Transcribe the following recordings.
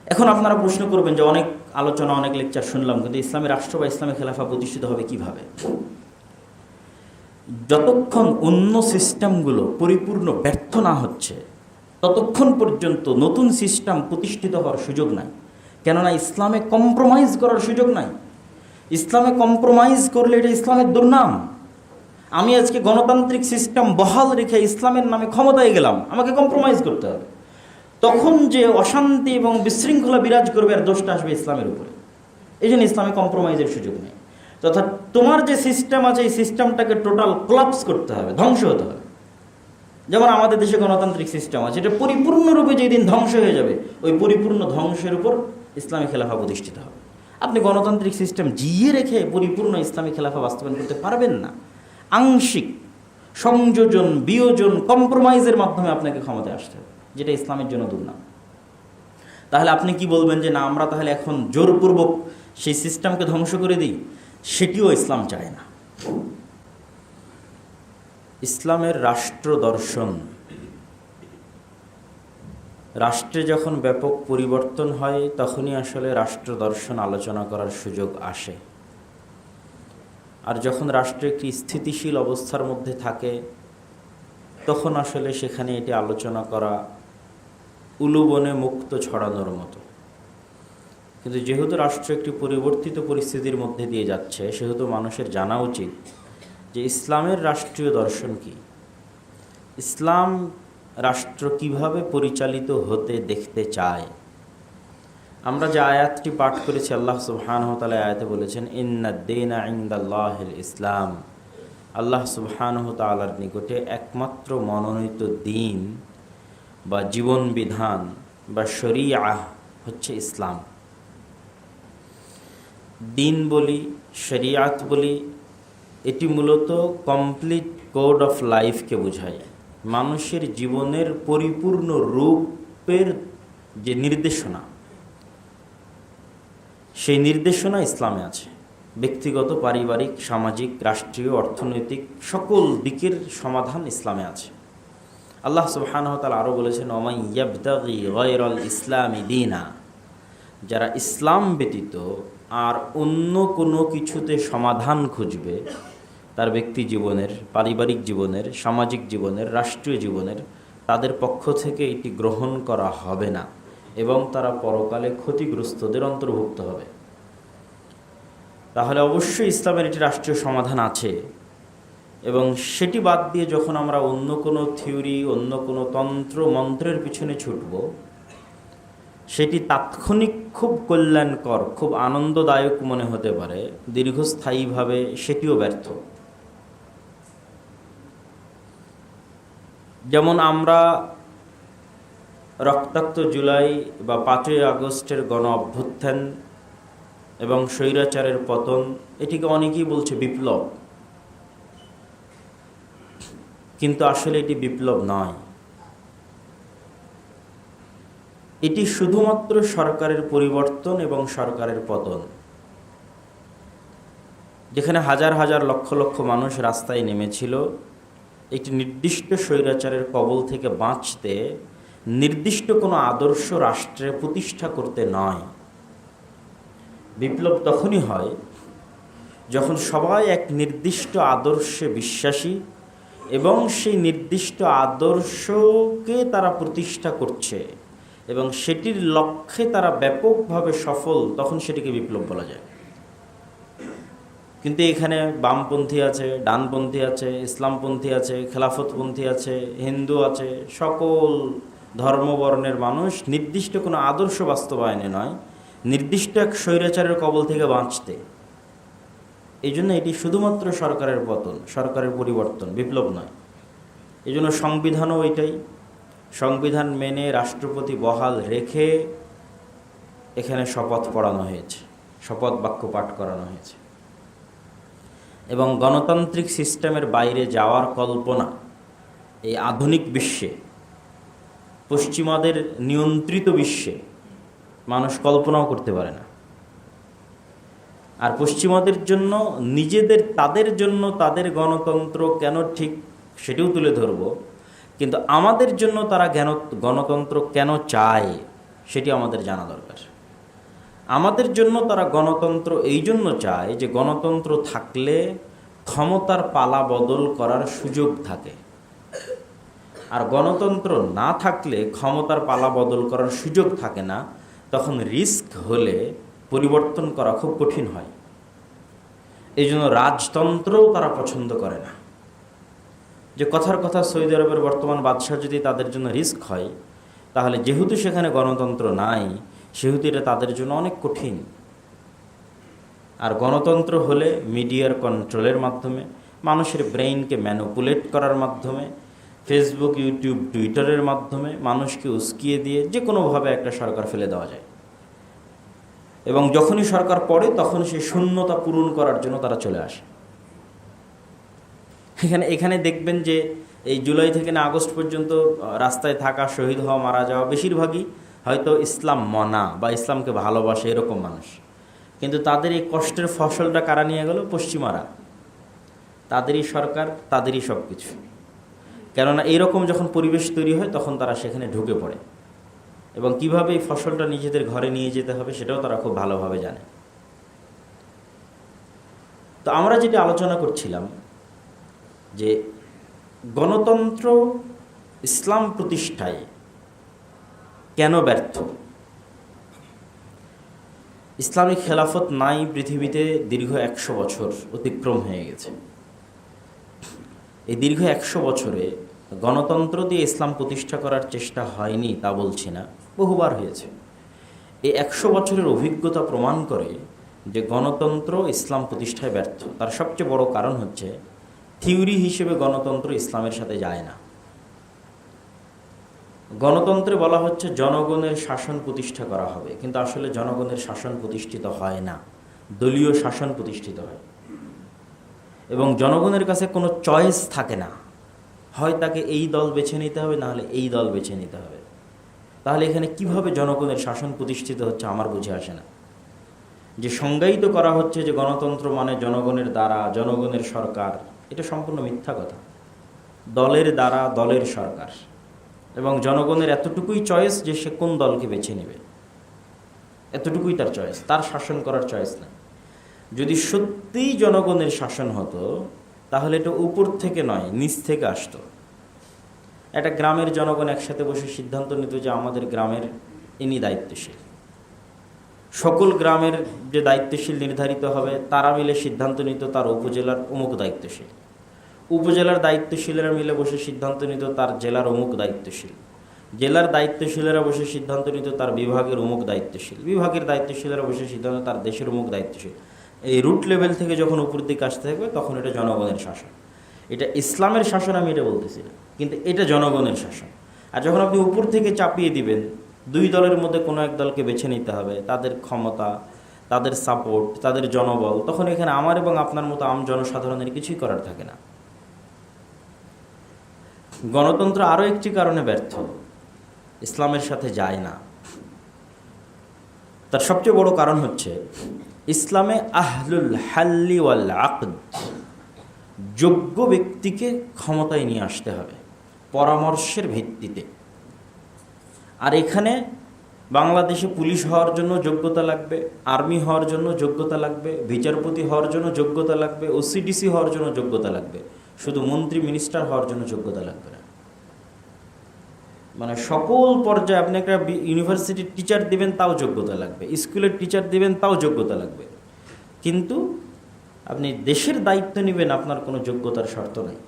এখন আপনারা প্রশ্ন করবেন যে অনেক আলোচনা, অনেক লেকচার শুনলাম, কিন্তু ইসলামী রাষ্ট্র বা ইসলামী খেলাফা প্রতিষ্ঠিত হবে কিভাবে? যতক্ষণ অন্য সিস্টেমগুলো পরিপূর্ণ ব্যর্থ না হচ্ছে ততক্ষণ পর্যন্ত নতুন সিস্টেম প্রতিষ্ঠিত হওয়ার সুযোগ নাই। কেননা ইসলামে কম্প্রোমাইজ করার সুযোগ নাই। ইসলামে কম্প্রোমাইজ করলে এটা ইসলামের দুর্নাম। আমি আজকে গণতান্ত্রিক সিস্টেম বহাল রেখে ইসলামের নামে ক্ষমতায় গেলাম, আমাকে কম্প্রোমাইজ করতে হবে। তখন যে অশান্তি এবং বিশৃঙ্খলা বিরাজ করবে, আর দোষটা আসবে ইসলামের উপরে। এই জন্য ইসলামে কম্প্রোমাইজের সুযোগ নেই। অর্থাৎ তোমার যে সিস্টেম আছে এই সিস্টেমটাকে টোটাল কোলাপস করতে হবে, ধ্বংস হতে হবে। যেমন আমাদের দেশে গণতান্ত্রিক সিস্টেম আছে, এটা পরিপূর্ণরূপে যেদিন ধ্বংস হয়ে যাবে, ওই পরিপূর্ণ ধ্বংসের উপর ইসলামী খেলাফা প্রতিষ্ঠিত হবে। আপনি গণতান্ত্রিক সিস্টেম জিয়ে রেখে পরিপূর্ণ ইসলামী খেলাফা বাস্তবায়ন করতে পারবেন না। আংশিক সংযোজন, বিয়োজন, কম্প্রোমাইজের মাধ্যমে আপনাকে ক্ষমতায় আসতে হবে, যেটা ইসলামের জন্য দুর্নাম। তাহলে আপনি কি বলবেন যে না, আমরা তাহলে এখন জোরপূর্বক সেই সিস্টেমকে ধ্বংস করে দিই? সেটিও ইসলাম চায় না। ইসলামের রাষ্ট্র দর্শন, রাষ্ট্রে যখন ব্যাপক পরিবর্তন হয় তখনই আসলে রাষ্ট্র দর্শন আলোচনা করার সুযোগ আসে। আর যখন রাষ্ট্র একটি স্থিতিশীল অবস্থার মধ্যে থাকে তখন আসলে সেখানে এটি আলোচনা করা উলুবনে মুক্ত ছড়ানোর মতো। কিন্তু যেহেতু রাষ্ট্র একটি পরিবর্তিত পরিস্থিতির মধ্যে দিয়ে যাচ্ছে, সেহেতু মানুষের জানা উচিত যে ইসলামের রাষ্ট্রীয় দর্শন কি, ইসলাম রাষ্ট্র কিভাবে পরিচালিত হতে দেখতে চায়। আমরা যে আয়াতটি পাঠ করেছি, আল্লাহ সুবহানাহু ওয়া তাআলা আয়াতে বলেছেন ইন্নাদ-দীনা ইনদাল্লাহিল ইসলাম, আল্লাহ সুবহানাহু ওয়া তাআলার নিকটে একমাত্র মনোনীত দিন বা জীবন বিধান বা শরিয়াহ হচ্ছে ইসলাম। দিন বলি, শরিয়াত বলি, এটি মূলত কমপ্লিট কোড অফ লাইফকে বোঝায়। মানুষের জীবনের পরিপূর্ণ রূপের যে নির্দেশনা, সেই নির্দেশনা ইসলামে আছে। ব্যক্তিগত, পারিবারিক, সামাজিক, রাষ্ট্রীয়, অর্থনৈতিক সকল দিকের সমাধান ইসলামে আছে। আল্লাহ সুবহানাহু ওয়া তাআলা আরও বলেছেন ওমান ইয়াবতাগি গায়রাল ইসলামি দীনা, যারা ইসলাম ব্যতীত আর অন্য কোনো কিছুতে সমাধান খুঁজবে, তার ব্যক্তি জীবনের, পারিবারিক জীবনের, সামাজিক জীবনের, রাষ্ট্রীয় জীবনের, তাদের পক্ষ থেকে এটি গ্রহণ করা হবে না এবং তারা পরকালে ক্ষতিগ্রস্তদের অন্তর্ভুক্ত হবে। তাহলে অবশ্যই ইসলামের এটি রাষ্ট্রীয় সমাধান আছে, এবং সেটি বাদ দিয়ে যখন আমরা অন্য কোনো থিওরি, অন্য কোনো তন্ত্র মন্ত্রের পিছনে ছুটব, সেটি তাৎক্ষণিক খুব কল্যাণকর, খুব আনন্দদায়ক মনে হতে পারে, দীর্ঘস্থায়ীভাবে সেটিও ব্যর্থ। যেমন আমরা রক্তাক্ত জুলাই বা 5ই আগস্টের গণ অভ্যুত্থান এবং স্বৈরাচারের পতন, এটিকে অনেকেই বলছে বিপ্লব, কিন্তু আসলে এটি বিপ্লব নয়। এটি শুধুমাত্র সরকারের পরিবর্তন এবং সরকারের পতন। যেখানে হাজার হাজার লক্ষ লক্ষ মানুষ রাস্তায় নেমেছিল একটি নির্দিষ্ট স্বৈরাচারের কবল থেকে বাঁচতে, নির্দিষ্ট কোনো আদর্শ রাষ্ট্রে প্রতিষ্ঠা করতে নয়। বিপ্লব তখনই হয় যখন সবাই এক নির্দিষ্ট আদর্শে বিশ্বাসী এবং সেই নির্দিষ্ট আদর্শকে তারা প্রতিষ্ঠা করছে এবং সেটির লক্ষ্যে তারা ব্যাপকভাবে সফল, তখন সেটিকে বিপ্লব বলা যায়। কিন্তু এখানে বামপন্থী আছে, ডানপন্থী আছে, ইসলামপন্থী আছে, খেলাফতপন্থী আছে, হিন্দু আছে, সকল ধর্মবর্ণের মানুষ নির্দিষ্ট কোনো আদর্শ বাস্তবায়নে নয়, নির্দিষ্ট এক স্বৈরাচারের কবল থেকে বাঁচতে। এই জন্য এটি শুধুমাত্র সরকারের পতন, সরকারের পরিবর্তন, বিপ্লব নয়। এই জন্য সংবিধানও এটাই। সংবিধান মেনে রাষ্ট্রপতি বহাল রেখে এখানে শপথ পড়ানো হয়েছে, শপথ বাক্য পাঠ করানো হয়েছে। এবং গণতান্ত্রিক সিস্টেমের বাইরে যাওয়ার কল্পনা এই আধুনিক বিশ্বে, পশ্চিমাদের নিয়ন্ত্রিত বিশ্বে মানুষ কল্পনাও করতে পারে না। আর পশ্চিমাদের জন্য তাদের জন্য তাদের গণতন্ত্র কেন ঠিক সেটিও তুলে ধরব, কিন্তু আমাদের জন্য তারা গণতন্ত্র কেন চায় সেটি আমাদের জানা দরকার। আমাদের জন্য তারা গণতন্ত্র এই জন্য চায় যে গণতন্ত্র থাকলে ক্ষমতার পালা বদল করার সুযোগ থাকে, আর গণতন্ত্র না থাকলে ক্ষমতার পালা বদল করার সুযোগ থাকে না। তখন রিস্ক হলে পরিবর্তন করা খুব কঠিন হয়। এই জন্য রাজতন্ত্রও তারা পছন্দ করে না। যে কথার কথা, সৌদি আরবের বর্তমান বাদশাহ যদি তাদের জন্য রিস্ক হয়, তাহলে যেহেতু সেখানে গণতন্ত্র নাই, সেহেতু এটা তাদের জন্য অনেক কঠিন। আর গণতন্ত্র হলে মিডিয়ার কন্ট্রোলের মাধ্যমে, মানুষের ব্রেইনকে ম্যানিপুলেট করার মাধ্যমে, ফেসবুক, ইউটিউব, টুইটারের মাধ্যমে মানুষকে উস্কিয়ে দিয়ে যে কোনোভাবে একটা সরকার ফেলে দেওয়া যায়। এবং যখনই সরকার পড়ে তখন সেই শূন্যতা পূরণ করার জন্য তারা চলে আসে। এখানে দেখবেন যে এই জুলাই থেকে না আগস্ট পর্যন্ত রাস্তায় থাকা, শহীদ হওয়া, মারা যাওয়া বেশিরভাগই হয়তো ইসলাম মনা বা ইসলামকে ভালোবাসে এরকম মানুষ। কিন্তু তাদের এই কষ্টের ফসলটা কারা নিয়ে গেল? পশ্চিমারা। তাদেরই সরকার, তাদেরই সব কিছু। কেননা এইরকম যখন পরিবেশ তৈরি হয় তখন তারা সেখানে ঢুকে পড়ে, এবং কিভাবে এই ফসলটা নিজেদের ঘরে নিয়ে যেতে হবে সেটাও তারা খুব ভালোভাবে জানে। তো আমরা যেটা আলোচনা করছিলাম যে গণতন্ত্র ইসলাম প্রতিষ্ঠায় কেন ব্যর্থ। ইসলামিক খেলাফত নাই পৃথিবীতে দীর্ঘ 100 বছর অতিক্রম হয়ে গেছে। এই দীর্ঘ 100 বছরে গণতন্ত্র দিয়ে ইসলাম প্রতিষ্ঠা করার চেষ্টা হয়নি তা বলছি না, বহুবার হয়েছে। এই 100 বছরের অভিজ্ঞতা প্রমাণ করে যে গণতন্ত্র ইসলাম প্রতিষ্ঠায় ব্যর্থ। তার সবচেয়ে বড় কারণ হচ্ছে থিওরি হিসেবে গণতন্ত্র ইসলামের সাথে যায় না। গণতন্ত্রে বলা হচ্ছে জনগণের শাসন প্রতিষ্ঠা করা হবে, কিন্তু আসলে জনগণের শাসন প্রতিষ্ঠিত হয় না, দলীয় শাসন প্রতিষ্ঠিত হয়। এবং জনগণের কাছে কোনো চয়েস থাকে না, হয় তাকে এই দল বেছে নিতে হবে, না হলে এই দল বেছে নিতে হবে। তাহলে এখানে কিভাবে জনগণের শাসন প্রতিষ্ঠিত হচ্ছে আমার বুঝে আসে না। যে সংজ্ঞায়িত করা হচ্ছে যে গণতন্ত্র মানে জনগণের দ্বারা জনগণের সরকার, এটা সম্পূর্ণ মিথ্যা কথা। দলের দ্বারা দলের সরকার, এবং জনগণের এতটুকুই চয়েস যে সে কোন দলকে বেছে নেবে, এতটুকুই তার চয়েস, তার শাসন করার চয়েস না। যদি সত্যিই জনগণের শাসন হতো তাহলে এটা উপর থেকে নয়, নিচ থেকে আসতো। একটা গ্রামের জনগণ একসাথে বসে সিদ্ধান্ত নিত যে আমাদের গ্রামের ইনি দায়িত্বশীল। সকল গ্রামের যে দায়িত্বশীল নির্ধারিত হবে তারা মিলে সিদ্ধান্ত নিত তার উপজেলার অমুক দায়িত্বশীল। উপজেলার দায়িত্বশীলেরা মিলে বসে সিদ্ধান্ত নিত তার জেলার অমুক দায়িত্বশীল। জেলার দায়িত্বশীলেরা বসে সিদ্ধান্ত নিত তার বিভাগের অমুক দায়িত্বশীল। বিভাগের দায়িত্বশীলেরা বসে সিদ্ধান্ত তার দেশের অমুক দায়িত্বশীল। এই রুট লেভেল থেকে যখন উপর দিকে আসতে থাকবে তখন এটা জনগণের শাসন। এটা ইসলামের শাসন আমি এটা বলতেছি না, কিন্তু এটা জনগণের শাসন। আর যখন আপনি উপর থেকে চাপিয়ে দিবেন, দুই দলের মধ্যে কোনো এক দলকে বেছে নিতে হবে, তাদের ক্ষমতা, তাদের সাপোর্ট, তাদের জনবল, তখন এখানে আমার এবং আপনার মতো আম জনসাধারণের কিছুই করার থাকে না। গণতন্ত্র আরও একটি কারণে ব্যর্থ, ইসলামের সাথে যায় না। তার সবচেয়ে বড় কারণ হচ্ছে ইসলামে আহলুল হাল্লি ওয়াল আকদ, যোগ্য ব্যক্তিকে ক্ষমতায় নিয়ে আসতে হবে পরামর্শের ভিত্তিতে। আর এখানে বাংলাদেশে পুলিশ হওয়ার জন্য যোগ্যতা লাগবে, আর্মি হওয়ার জন্য যোগ্যতা লাগবে, বিচারপতি হওয়ার জন্য যোগ্যতা লাগবে, ওসিডিসি হওয়ার জন্য যোগ্যতা লাগবে, শুধু মন্ত্রী মিনিস্টার হওয়ার জন্য যোগ্যতা লাগবে না। মানে সকল পর্যায়ে আপনি একটা ইউনিভার্সিটির টিচার দিবেন তাও যোগ্যতা লাগবে, স্কুলের টিচার দিবেন তাও যোগ্যতা লাগবে। কিন্তু আপনি দেশের দায়িত্ব নেবেন, আপনার কোনো যোগ্যতার শর্ত নেই।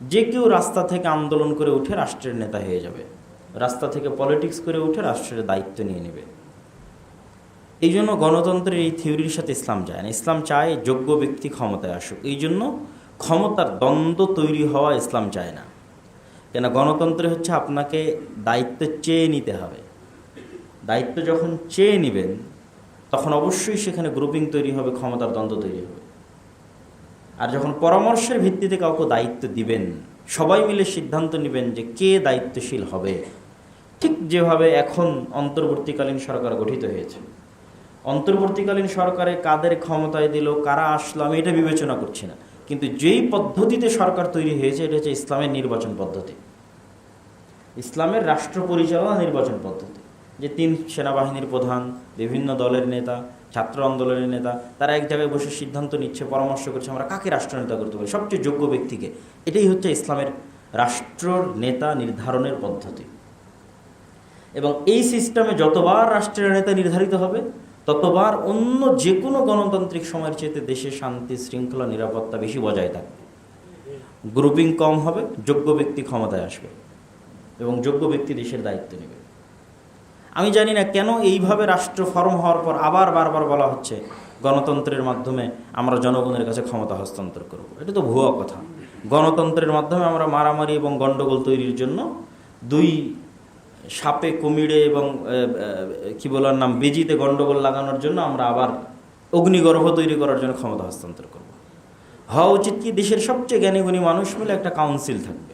যে কেউ রাস্তা থেকে আন্দোলন করে উঠে রাষ্ট্রের নেতা হয়ে যাবে, রাস্তা থেকে পলিটিক্স করে উঠে রাষ্ট্রের দায়িত্ব নিয়ে নেবে। এই জন্য গণতন্ত্রের এই থিওরির সাথে ইসলাম যায় না। ইসলাম চায় যোগ্য ব্যক্তি ক্ষমতায় আসুক। এই জন্য ক্ষমতার দ্বন্দ্ব তৈরি হওয়া ইসলাম চায় না। কেন? গণতন্ত্রে হচ্ছে আপনাকে দায়িত্ব চেয়ে নিতে হবে। দায়িত্ব যখন চেয়ে নেবেন তখন অবশ্যই সেখানে গ্রুপিং তৈরি হবে, ক্ষমতার দ্বন্দ্ব তৈরি হবে। আর যখন পরামর্শের ভিত্তিতে কাউকে দায়িত্ব দিবেন, সবাই মিলে সিদ্ধান্ত নেবেন যে কে দায়িত্বশীল হবে। ঠিক যেভাবে এখন অন্তর্বর্তীকালীন সরকার গঠিত হয়েছে, অন্তর্বর্তীকালীন সরকারে কাদের ক্ষমতায় দিল, কারা আসলো, আমি এটা বিবেচনা করছি না। কিন্তু যেই পদ্ধতিতে সরকার তৈরি হয়েছে এটা হচ্ছে ইসলামের নির্বাচন পদ্ধতি। ইসলামের রাষ্ট্র পরিচালনা নির্বাচন পদ্ধতি, যে 3 সেনাবাহিনীর প্রধান, বিভিন্ন দলের নেতা, ছাত্র আন্দোলনের নেতা, তারা এক জায়গায় বসে সিদ্ধান্ত নিচ্ছে, পরামর্শ করছে আমরা কাকে রাষ্ট্রনেতা করতে পারি, সবচেয়ে যোগ্য ব্যক্তিকে। এটাই হচ্ছে ইসলামের রাষ্ট্রর নেতা নির্ধারণের পদ্ধতি। এবং এই সিস্টেমে যতবার রাষ্ট্রের নেতা নির্ধারিত হবে, ততবার অন্য যে কোনো গণতান্ত্রিক সময়ের চেয়ে দেশে শান্তি, শৃঙ্খলা, নিরাপত্তা বেশি বজায় থাকবে। গ্রুপিং কম হবে, যোগ্য ব্যক্তি ক্ষমতায় আসবে এবং যোগ্য ব্যক্তি দেশের দায়িত্ব নেবে। আমি জানি না কেন এইভাবে রাষ্ট্র ফর্ম হওয়ার পর আবার বারবার বলা হচ্ছে গণতন্ত্রের মাধ্যমে আমরা জনগণের কাছে ক্ষমতা হস্তান্তর করব। এটা তো ভুয়া কথা। গণতন্ত্রের মাধ্যমে আমরা মারামারি এবং গণ্ডগোল তৈরির জন্য 2 সাপে কুমিরে এবং কি বলার নাম বেজিতে গণ্ডগোল লাগানোর জন্য আমরা আবার অগ্নিগর্ভ তৈরি করার জন্য ক্ষমতা হস্তান্তর করব। হওয়া উচিত কি, দেশের সবচেয়ে জ্ঞানীগুণী মানুষ মিলে একটা কাউন্সিল থাকবে,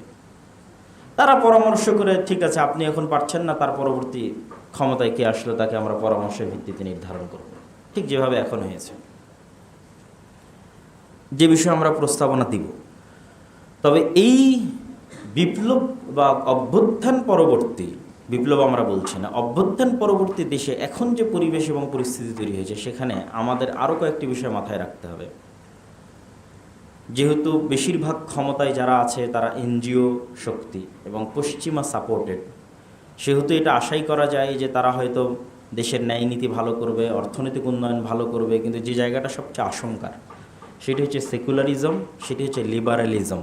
তারা পরামর্শ করে ঠিক আছে আপনি এখন পারছেন না, তার পরবর্তী ক্ষমতায় কে আসলো তাকে আমরা পরামর্শের ভিত্তিতে নির্ধারণ করব, ঠিক যেভাবে এখন হয়েছে, যে বিষয়ে আমরা প্রস্তাবনা দিব। তবে এই বিপ্লব বা অভ্যুত্থান পরবর্তী, বিপ্লব আমরা বলছি না, অভ্যুত্থান পরবর্তী দেশে এখন যে পরিবেশ এবং পরিস্থিতি তৈরি হয়েছে, সেখানে আমাদের আরও কয়েকটি বিষয় মাথায় রাখতে হবে। যেহেতু বেশিরভাগ ক্ষমতায় যারা আছে তারা এনজিও শক্তি এবং পশ্চিমা সাপোর্টেড, সেহেতু এটা আশাই করা যায় যে তারা হয়তো দেশের ন্যায় নীতি ভালো করবে, অর্থনৈতিক উন্নয়ন ভালো করবে, কিন্তু যে জায়গাটা সবচেয়ে আশঙ্কার সেটি হচ্ছে সেকুলারিজম, সেটি হচ্ছে লিবারালিজম।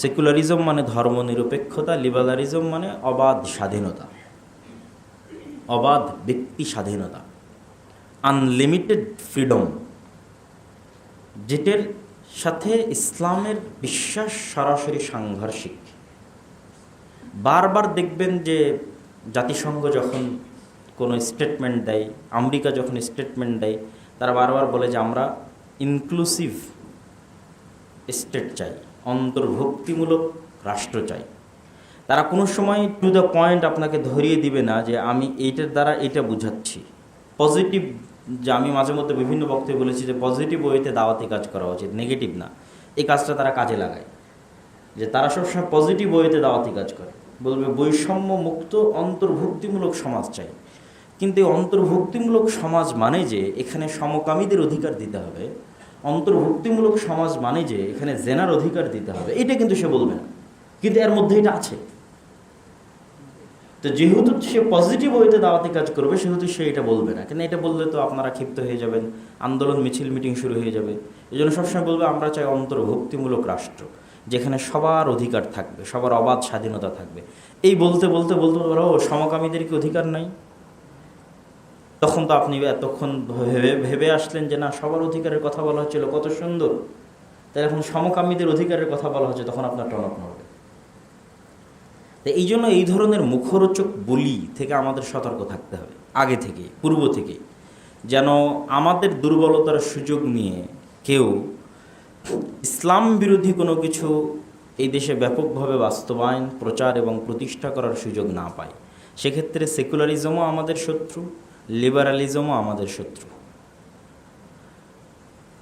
সেকুলারিজম মানে ধর্মনিরপেক্ষতা, লিবারালিজম মানে অবাধ স্বাধীনতা, অবাধ ব্যক্তি স্বাধীনতা, আনলিমিটেড ফ্রিডম, যেটার সাথে ইসলামের বিশ্বাস সরাসরি সাংঘর্ষিক। বারবার দেখবেন যে জাতিসংঘ যখন কোনো স্টেটমেন্ট দেয়, আমেরিকা যখন স্টেটমেন্ট দেয়, তারা বারবার বলে যে আমরা ইনক্লুসিভ স্টেট চাই, অন্তর্ভুক্তিমূলক রাষ্ট্র চাই। তারা কোনো সময় টু দ্য পয়েন্ট আপনাকে ধরিয়ে দিবে না যে আমি এইটার দ্বারা এটা বুঝাচ্ছি পজিটিভ, যে আমি মাঝে মধ্যে বিভিন্ন বক্তব্যে বলেছি যে পজিটিভ ওয়েতে দাওয়াতি কাজ করা উচিত, নেগেটিভ না। এই কাজটা তারা কাজে লাগায়, যে তারা সবসময় পজিটিভ ওয়েতে দাওয়াতি কাজ করে, বলবে বৈষম্য মুক্ত অন্তর্ভুক্তিমূলক সমাজ চাই। কিন্তু এই অন্তর্ভুক্তিমূলক সমাজ মানে যে এখানে সমকামীদের অধিকার দিতে হবে, অন্তর্ভুক্তিমূলক সমাজ মানে যে এখানে জেনার অধিকার দিতে হবে, এটা কিন্তু সে বলবে না, কিন্তু এর মধ্যে এটা আছে। তো যেহেতু সে পজিটিভ ওয়েতে দাওয়াতি কাজ করবে, সেহেতু সে এটা বলবে না, কেন এটা বললে তো আপনারা ক্ষিপ্ত হয়ে যাবেন, আন্দোলন মিছিল মিটিং শুরু হয়ে যাবে। এই জন্য সবসময় বলবে আমরা চাই অন্তর্ভুক্তিমূলক রাষ্ট্র, যেখানে সবার অধিকার থাকবে, সবার অবাধ স্বাধীনতা থাকবে। এই বলতে বলতে বলতে ও সমকামীদের কি অধিকার নাই? তখন তো আপনি এতক্ষণ ভেবে আসলেন যে না, সবার অধিকারের কথা বলা হচ্ছিল, কত সুন্দর, তাই এখন সমকামীদের অধিকারের কথা বলা হচ্ছে, তখন আপনার টনক নড়বে। তো এই জন্য এই ধরনের মুখরোচক বলি থেকে আমাদের সতর্ক থাকতে হবে আগে থেকে, পূর্ব থেকে, যেন আমাদের দুর্বলতার সুযোগ নিয়ে কেউ ইসলাম বিরোধী কোনো কিছু এই দেশে ব্যাপকভাবে বাস্তবায়ন, প্রচার এবং প্রতিষ্ঠা করার সুযোগ না পায়। সেক্ষেত্রে সেকুলারিজমও আমাদের শত্রু, লিবারালিজমও আমাদের শত্রু।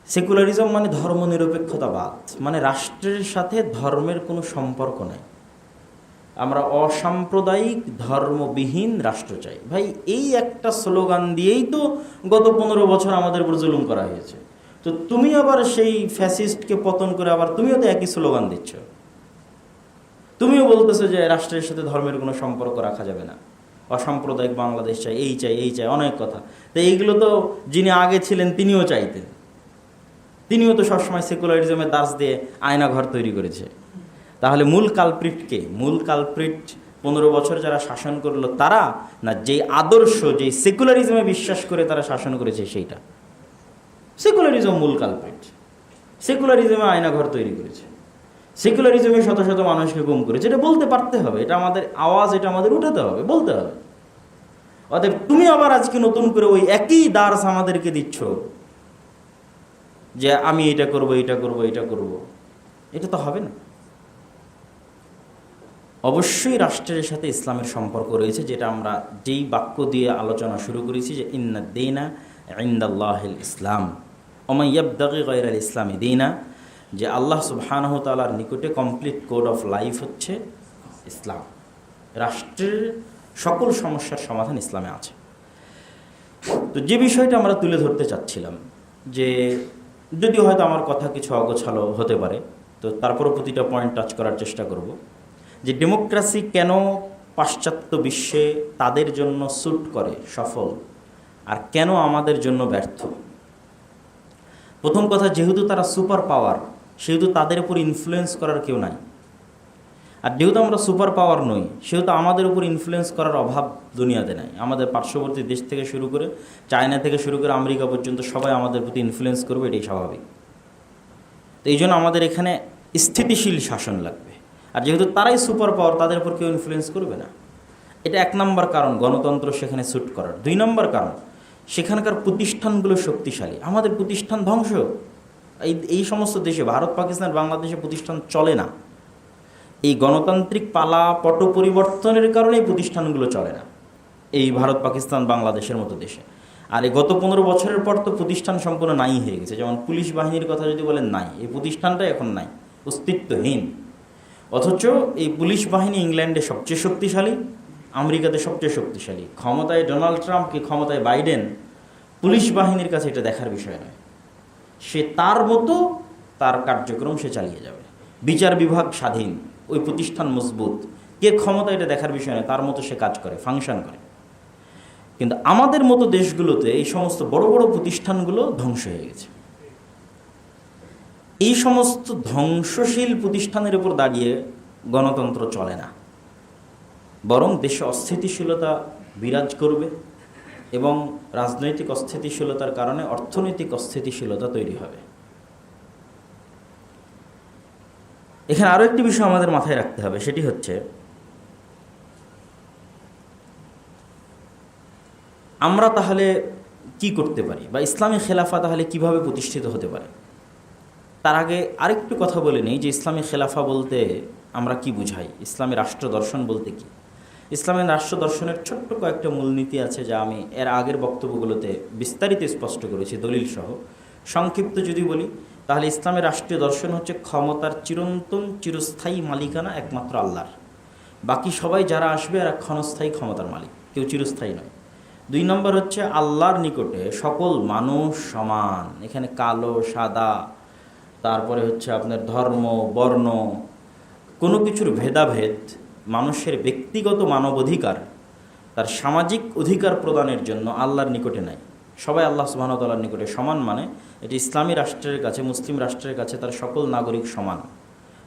সেকুলারিজম মানে ধর্মনিরপেক্ষতাবাদ, মানে রাষ্ট্রের সাথে ধর্মের কোনো সম্পর্ক নাই, আমরা অসাম্প্রদায়িক ধর্মবিহীন রাষ্ট্র চাই। ভাই, এই একটা স্লোগান দিয়েই তো গত 15 বছর আমাদের উপর জুলুম করা হয়েছে। তো তুমি আবার সেই ফ্যাসিস্টকে পতন করে আবার তুমিও তো একই স্লোগান দিচ্ছ, তুমিও বলতেছো যে রাষ্ট্রের সাথে ধর্মের কোনো সম্পর্ক রাখা যাবে না, অসাম্প্রদায়িক বাংলাদেশ চাই, এই চাই, এই চাই, অনেক কথা। তো এইগুলো তো যিনি আগে ছিলেন তিনিও চাইতেন, তিনিও তো সবসময় সেকুলারিজমের দাস দিয়ে আয়না ঘর তৈরি করেছে। তাহলে মূল কালপ্রিটকে, মূল কালপ্রিট 15 বছর যারা শাসন করলো তারা, না যেই আদর্শ, যেই সেকুলারিজমে বিশ্বাস করে তারা শাসন করেছে সেইটা? সেকুলারিজম মূল কালপ্রিট। সেকুলারিজমে আয়নাঘর তৈরি করেছে, সেকুলারিজমে শত শত মানুষকে গুম করেছে। এটা বলতে পারতে হবে, এটা আমাদের আওয়াজ, এটা আমাদের উঠাতে হবে, বলতে হবে। অতএব তুমি আবার আজকে নতুন করে ওই একই দার্স আমাদেরকে দিচ্ছ যে আমি এটা করব, এটা করব, এটা করব, এটা তো হবে না। অবশ্যই রাষ্ট্রের সাথে ইসলামের সম্পর্ক রয়েছে, যেটা আমরা যেই বাক্য দিয়ে আলোচনা শুরু করেছি যে ইন্না দীনা ইনদাল্লাহিল ইসলাম ওয়া মান ইয়াবতাগি গায়রাল ইসলামি দীনা, যে আল্লাহ সুবহানাহু ওয়া তাআলার নিকটে কমপ্লিট কোড অফ লাইফ হচ্ছে ইসলাম। রাষ্ট্রের সকল সমস্যার সমাধান ইসলামে আছে। তো যে বিষয়টা আমরা তুলে ধরতে চাচ্ছিলাম, যে যদিও হয়তো আমার কথা কিছু অগোছালো হতে পারে, তো তারপরও প্রতিটা পয়েন্ট টাচ করার চেষ্টা করব, যে ডেমোক্রেসি কেন পাশ্চাত্য বিশ্বে তাদের জন্য স্যুট করে, সফল, আর কেন আমাদের জন্য ব্যর্থ। প্রথম কথা, যেহেতু তারা সুপার পাওয়ার, সেহেতু তাদের উপর ইনফ্লুয়েন্স করার কেউ নাই। আর যেহেতু আমরা সুপার পাওয়ার নই, সেহেতু আমাদের উপর ইনফ্লুয়েন্স করার অভাব দুনিয়াতে নাই। আমাদের পার্শ্ববর্তী দেশ থেকে শুরু করে, চায়না থেকে শুরু করে আমেরিকা পর্যন্ত সবাই আমাদের প্রতি ইনফ্লুয়েন্স করবে, এটাই স্বাভাবিক। তো এই জন্য আমাদের এখানে স্থিতিশীল শাসন লাগবে। আর যেহেতু তারাই সুপার পাওয়ার, তাদের উপর কেউ ইনফ্লুয়েন্স করবে না। এটা 1 নম্বর কারণ গণতন্ত্র সেখানে স্যুট করার। 2 নম্বর কারণ, সেখানকার প্রতিষ্ঠানগুলো শক্তিশালী। আমাদের প্রতিষ্ঠান ধ্বংস। এই সমস্ত দেশে, ভারত, পাকিস্তান, বাংলাদেশে প্রতিষ্ঠান চলে না। এই গণতান্ত্রিক পালা পট পরিবর্তনের কারণে এই প্রতিষ্ঠানগুলো চলে না, এই ভারত, পাকিস্তান, বাংলাদেশের মতো দেশে। আর এই গত 15 বছরের পর তো প্রতিষ্ঠান সম্পূর্ণ নাই হয়ে গেছে। যেমন পুলিশ বাহিনীর কথা যদি বলেন, নাই, এই প্রতিষ্ঠানটা এখন নাই, অস্তিত্বহীন। অথচ এই পুলিশ বাহিনী ইংল্যান্ডে সবচেয়ে শক্তিশালী, আমেরিকাতে সবচেয়ে শক্তিশালী। ক্ষমতায় ডোনাল্ড ট্রাম্প কি ক্ষমতায় বাইডেন, পুলিশ বাহিনীর কাছে এটা দেখার বিষয় নয়। সে তার মতো তার কার্যক্রম সে চালিয়ে যাবে। বিচার বিভাগ স্বাধীন, ওই প্রতিষ্ঠান মজবুত, কে ক্ষমতা এটা দেখার বিষয় নয়, তার মতো সে কাজ করে, ফাংশন করে। কিন্তু আমাদের মতো দেশগুলোতে এই সমস্ত বড় বড় প্রতিষ্ঠানগুলো ধ্বংস হয়ে গেছে। এই সমস্ত ধ্বংসশীল প্রতিষ্ঠানের উপর দাঁড়িয়ে গণতন্ত্র চলে না, বরং দেশে অস্থিতিশীলতা বিরাজ করবে এবং রাজনৈতিক অস্থিতিশীলতার কারণে অর্থনৈতিক অস্থিতিশীলতা তৈরি হবে। এখানে আরও একটি বিষয় আমাদের মাথায় রাখতে হবে, সেটি হচ্ছে আমরা তাহলে কি করতে পারি, বা ইসলামী খেলাফা তাহলে কিভাবে প্রতিষ্ঠিত হতে পারে। তার আগে আরেকটু কথা বলে নেই যে ইসলামী খেলাফা বলতে আমরা কি বুঝাই, ইসলামী রাষ্ট্র দর্শন বলতে কি। ইসলামের রাষ্ট্র দর্শনের ছোট্ট কয়েকটা মূলনীতি আছে, যা আমি এর আগের বক্তব্যগুলোতে বিস্তারিত স্পষ্ট করেছি দলিল সহ। সংক্ষিপ্ত যদি বলি, তাহলে ইসলামের রাষ্ট্রীয় দর্শন হচ্ছে ক্ষমতার চিরন্তন চিরস্থায়ী মালিকানা একমাত্র আল্লাহর। বাকি সবাই যারা আসবে এরা ক্ষণস্থায়ী ক্ষমতার মালিক, কেউ চিরস্থায়ী নয়। 2 নম্বর হচ্ছে আল্লাহর নিকটে সকল মানুষ সমান। এখানে কালো সাদা, তারপরে হচ্ছে আপনার ধর্ম বর্ণ, কোনো কিছুর ভেদাভেদ মানুষের ব্যক্তিগত মানবাধিকার, তার সামাজিক অধিকার প্রদানের জন্য আল্লাহর নিকটে নাই। সবাই আল্লাহ সুবহানাহু ওয়া তাআলার নিকটে সমান, মানে এটি ইসলামী রাষ্ট্রের কাছে, মুসলিম রাষ্ট্রের কাছে তার সকল নাগরিক সমান,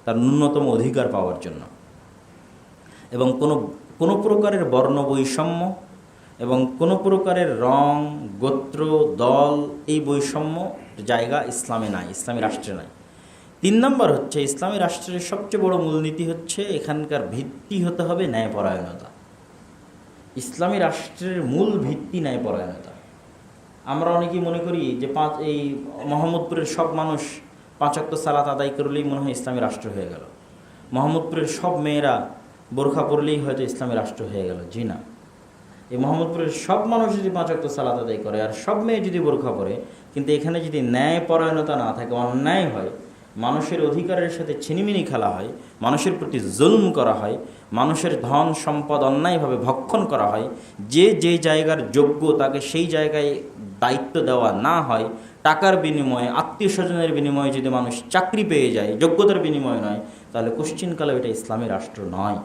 তার ন্যূনতম অধিকার পাওয়ার জন্য। এবং কোনো প্রকারের বর্ণ বৈষম্য এবং কোনো প্রকারের রং, গোত্র, দল, এই বৈষম্য জায়গা ইসলামে নাই, ইসলামী রাষ্ট্রে নাই। 3 নম্বর হচ্ছে ইসলামী রাষ্ট্রের সবচেয়ে বড় মূলনীতি হচ্ছে এখানকার ভিত্তি হতে হবে ন্যায়পরায়ণতা। ইসলামী রাষ্ট্রের মূল ভিত্তি ন্যায়পরায়ণতা। আমরা অনেকেই মনে করি যে এই মোহাম্মদপুরের সব মানুষ 5 ওয়াক্ত সালাত আদায় করলেই মনে হয় ইসলামী রাষ্ট্র হয়ে গেল। মোহাম্মদপুরের সব মেয়েরা বোরখা পরলেই হয়তো ইসলামী রাষ্ট্র হয়ে গেল। জি না, এই মোহাম্মদপুরের সব মানুষ যদি 5 ওয়াক্ত সালাত আদায় করে আর সব মেয়ে যদি বোরখা পরে, কিন্তু এখানে যদি ন্যায়পরায়ণতা না থাকে, অন্যায় হয়, মানুষের অধিকারের সাথে ছিনিমিনি খেলা হয়, মানুষের প্রতি জুলম করা হয়, মানুষের ধন সম্পদ অন্যায়ভাবে ভক্ষণ করা হয়, যে জায়গার যোগ্য তাকে সেই জায়গায় দায়িত্ব দেওয়া না হয়, টাকার বিনিময়ে, আত্মীয় স্বজনের বিনিময়ে যদি মানুষ চাকরি পেয়ে যায়, যোগ্যতার বিনিময়ে নয়, তাহলে কোশ্চিনকালে এটা ইসলামী রাষ্ট্র নয়।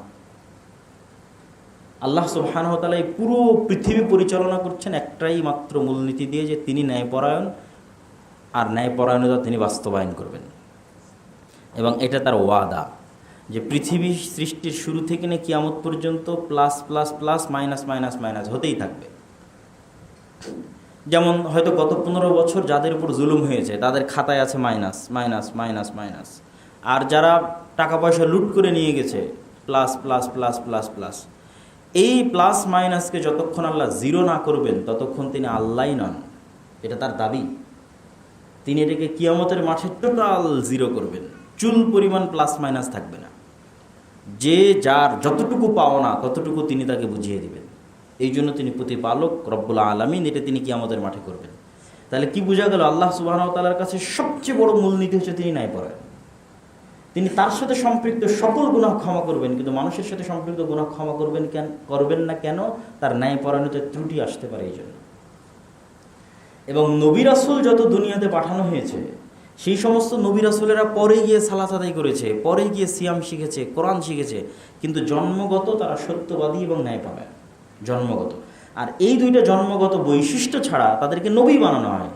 আল্লাহ সুবহানাহু ওয়া তাআলা এই পুরো পৃথিবী পরিচালনা করছেন একটাই মাত্র মূলনীতি দিয়ে, যে তিনি ন্যায়পরায়ণ, আর ন্যায়পরায়ণতা তিনি বাস্তবায়ন করবেন। এবং এটা তার ওয়াদা, যে পৃথিবী সৃষ্টির শুরু থেকে নিয়ে কিয়ামত পর্যন্ত plus plus plus minus minus minus হতেই থাকবে। যেমন হয়তো গত 15 বছর যাদের উপর জুলুম হয়েছে তাদের খাতায় আছে মাইনাস মাইনাস মাইনাস মাইনাস, আর যারা টাকা পয়সা লুট করে নিয়ে গেছে plus plus plus plus plus. এই প্লাস মাইনাসকে যতক্ষণ আল্লাহ জিরো না করবেন ততক্ষণ তিনি আল্লাহই নন, এটা তার দাবি। তিনি এটাকে কিয়ামতের মাঠে টোটাল জিরো করবেন, চুল পরিমাণ প্লাস মাইনাস থাকবে না। যে যার যতটুকু পাওনা ততটুকু তিনি তাকে বুঝিয়ে দিবেন। এই জন্য তিনি প্রতিপালক রব্বুল আলামিন, এটা তিনি কিয়ামতের মাঠে করবেন। তাহলে কি বোঝা গেল? আল্লাহ সুবহানাহু ওয়া তাআলার কাছে সবচেয়ে বড় মূলনীতি হচ্ছে তিনি ন্যায়পরায়ণ। তিনি তার সাথে সম্পৃক্ত সকল গুনাহ ক্ষমা করবেন, কিন্তু মানুষের সাথে সম্পৃক্ত গুনাহ ক্ষমা করবেন না কেন? তার ন্যায়পরায়ণতার ত্রুটি আসতে পারে এই জন্য। এবং নবী রাসূল যত দুনিয়াতে পাঠানো হয়েছে, সেই সমস্ত নবী রাসূলেরা পরে গিয়ে সালাত আদায় করেছে, পরে গিয়ে সিয়াম শিখেছে, কোরআন শিখেছে, কিন্তু জন্মগত তারা সত্যবাদী এবং ন্যায়পরায়ণ, জন্মগত। আর এই দুইটা জন্মগত বৈশিষ্ট্য ছাড়া তাদেরকে নবী বানানো হয়।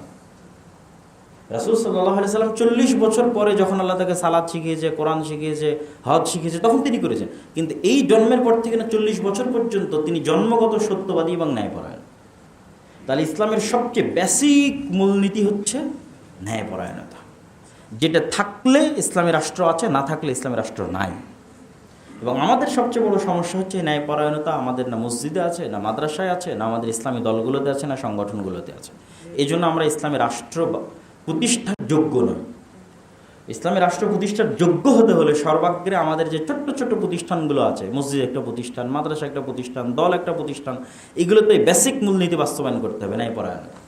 রাসূল সাল্লাল্লাহু আলাইহি সাল্লাম 40 বছর পরে যখন আল্লাহ তাকে সালাত শিখিয়েছে, কোরআন শিখিয়েছে, হজ শিখিয়েছে, তখন তিনি করেছেন। কিন্তু এই জন্মের পর থেকে না 40 বছর পর্যন্ত তিনি জন্মগত সত্যবাদী এবং ন্যায়পরায়ণ। তাহলে ইসলামের সবচেয়ে বেসিক মূলনীতি হচ্ছে ন্যায়পরায়ণতা, যেটা থাকলে ইসলামী রাষ্ট্র আছে, না থাকলে ইসলামী রাষ্ট্র নাই। এবং আমাদের সবচেয়ে বড় সমস্যা হচ্ছে ন্যায়পরায়ণতা আমাদের না মসজিদে আছে, না মাদ্রাসায় আছে, না আমাদের ইসলামী দলগুলোতে আছে, না সংগঠনগুলোতে আছে। এই জন্য আমরা ইসলামী রাষ্ট্র প্রতিষ্ঠার যোগ্য নয়। ইসলামী রাষ্ট্র প্রতিষ্ঠার যোগ্য হতে হলে সর্বাগ্রে আমাদের যে ছোট্ট ছোট্ট প্রতিষ্ঠানগুলো আছে, মসজিদ একটা প্রতিষ্ঠান, মাদ্রাসা একটা প্রতিষ্ঠান, দল একটা প্রতিষ্ঠান, এগুলোতে বেসিক মূলনীতি বাস্তবায়ন করতে হবে, ন্যায়পরায়ণতা।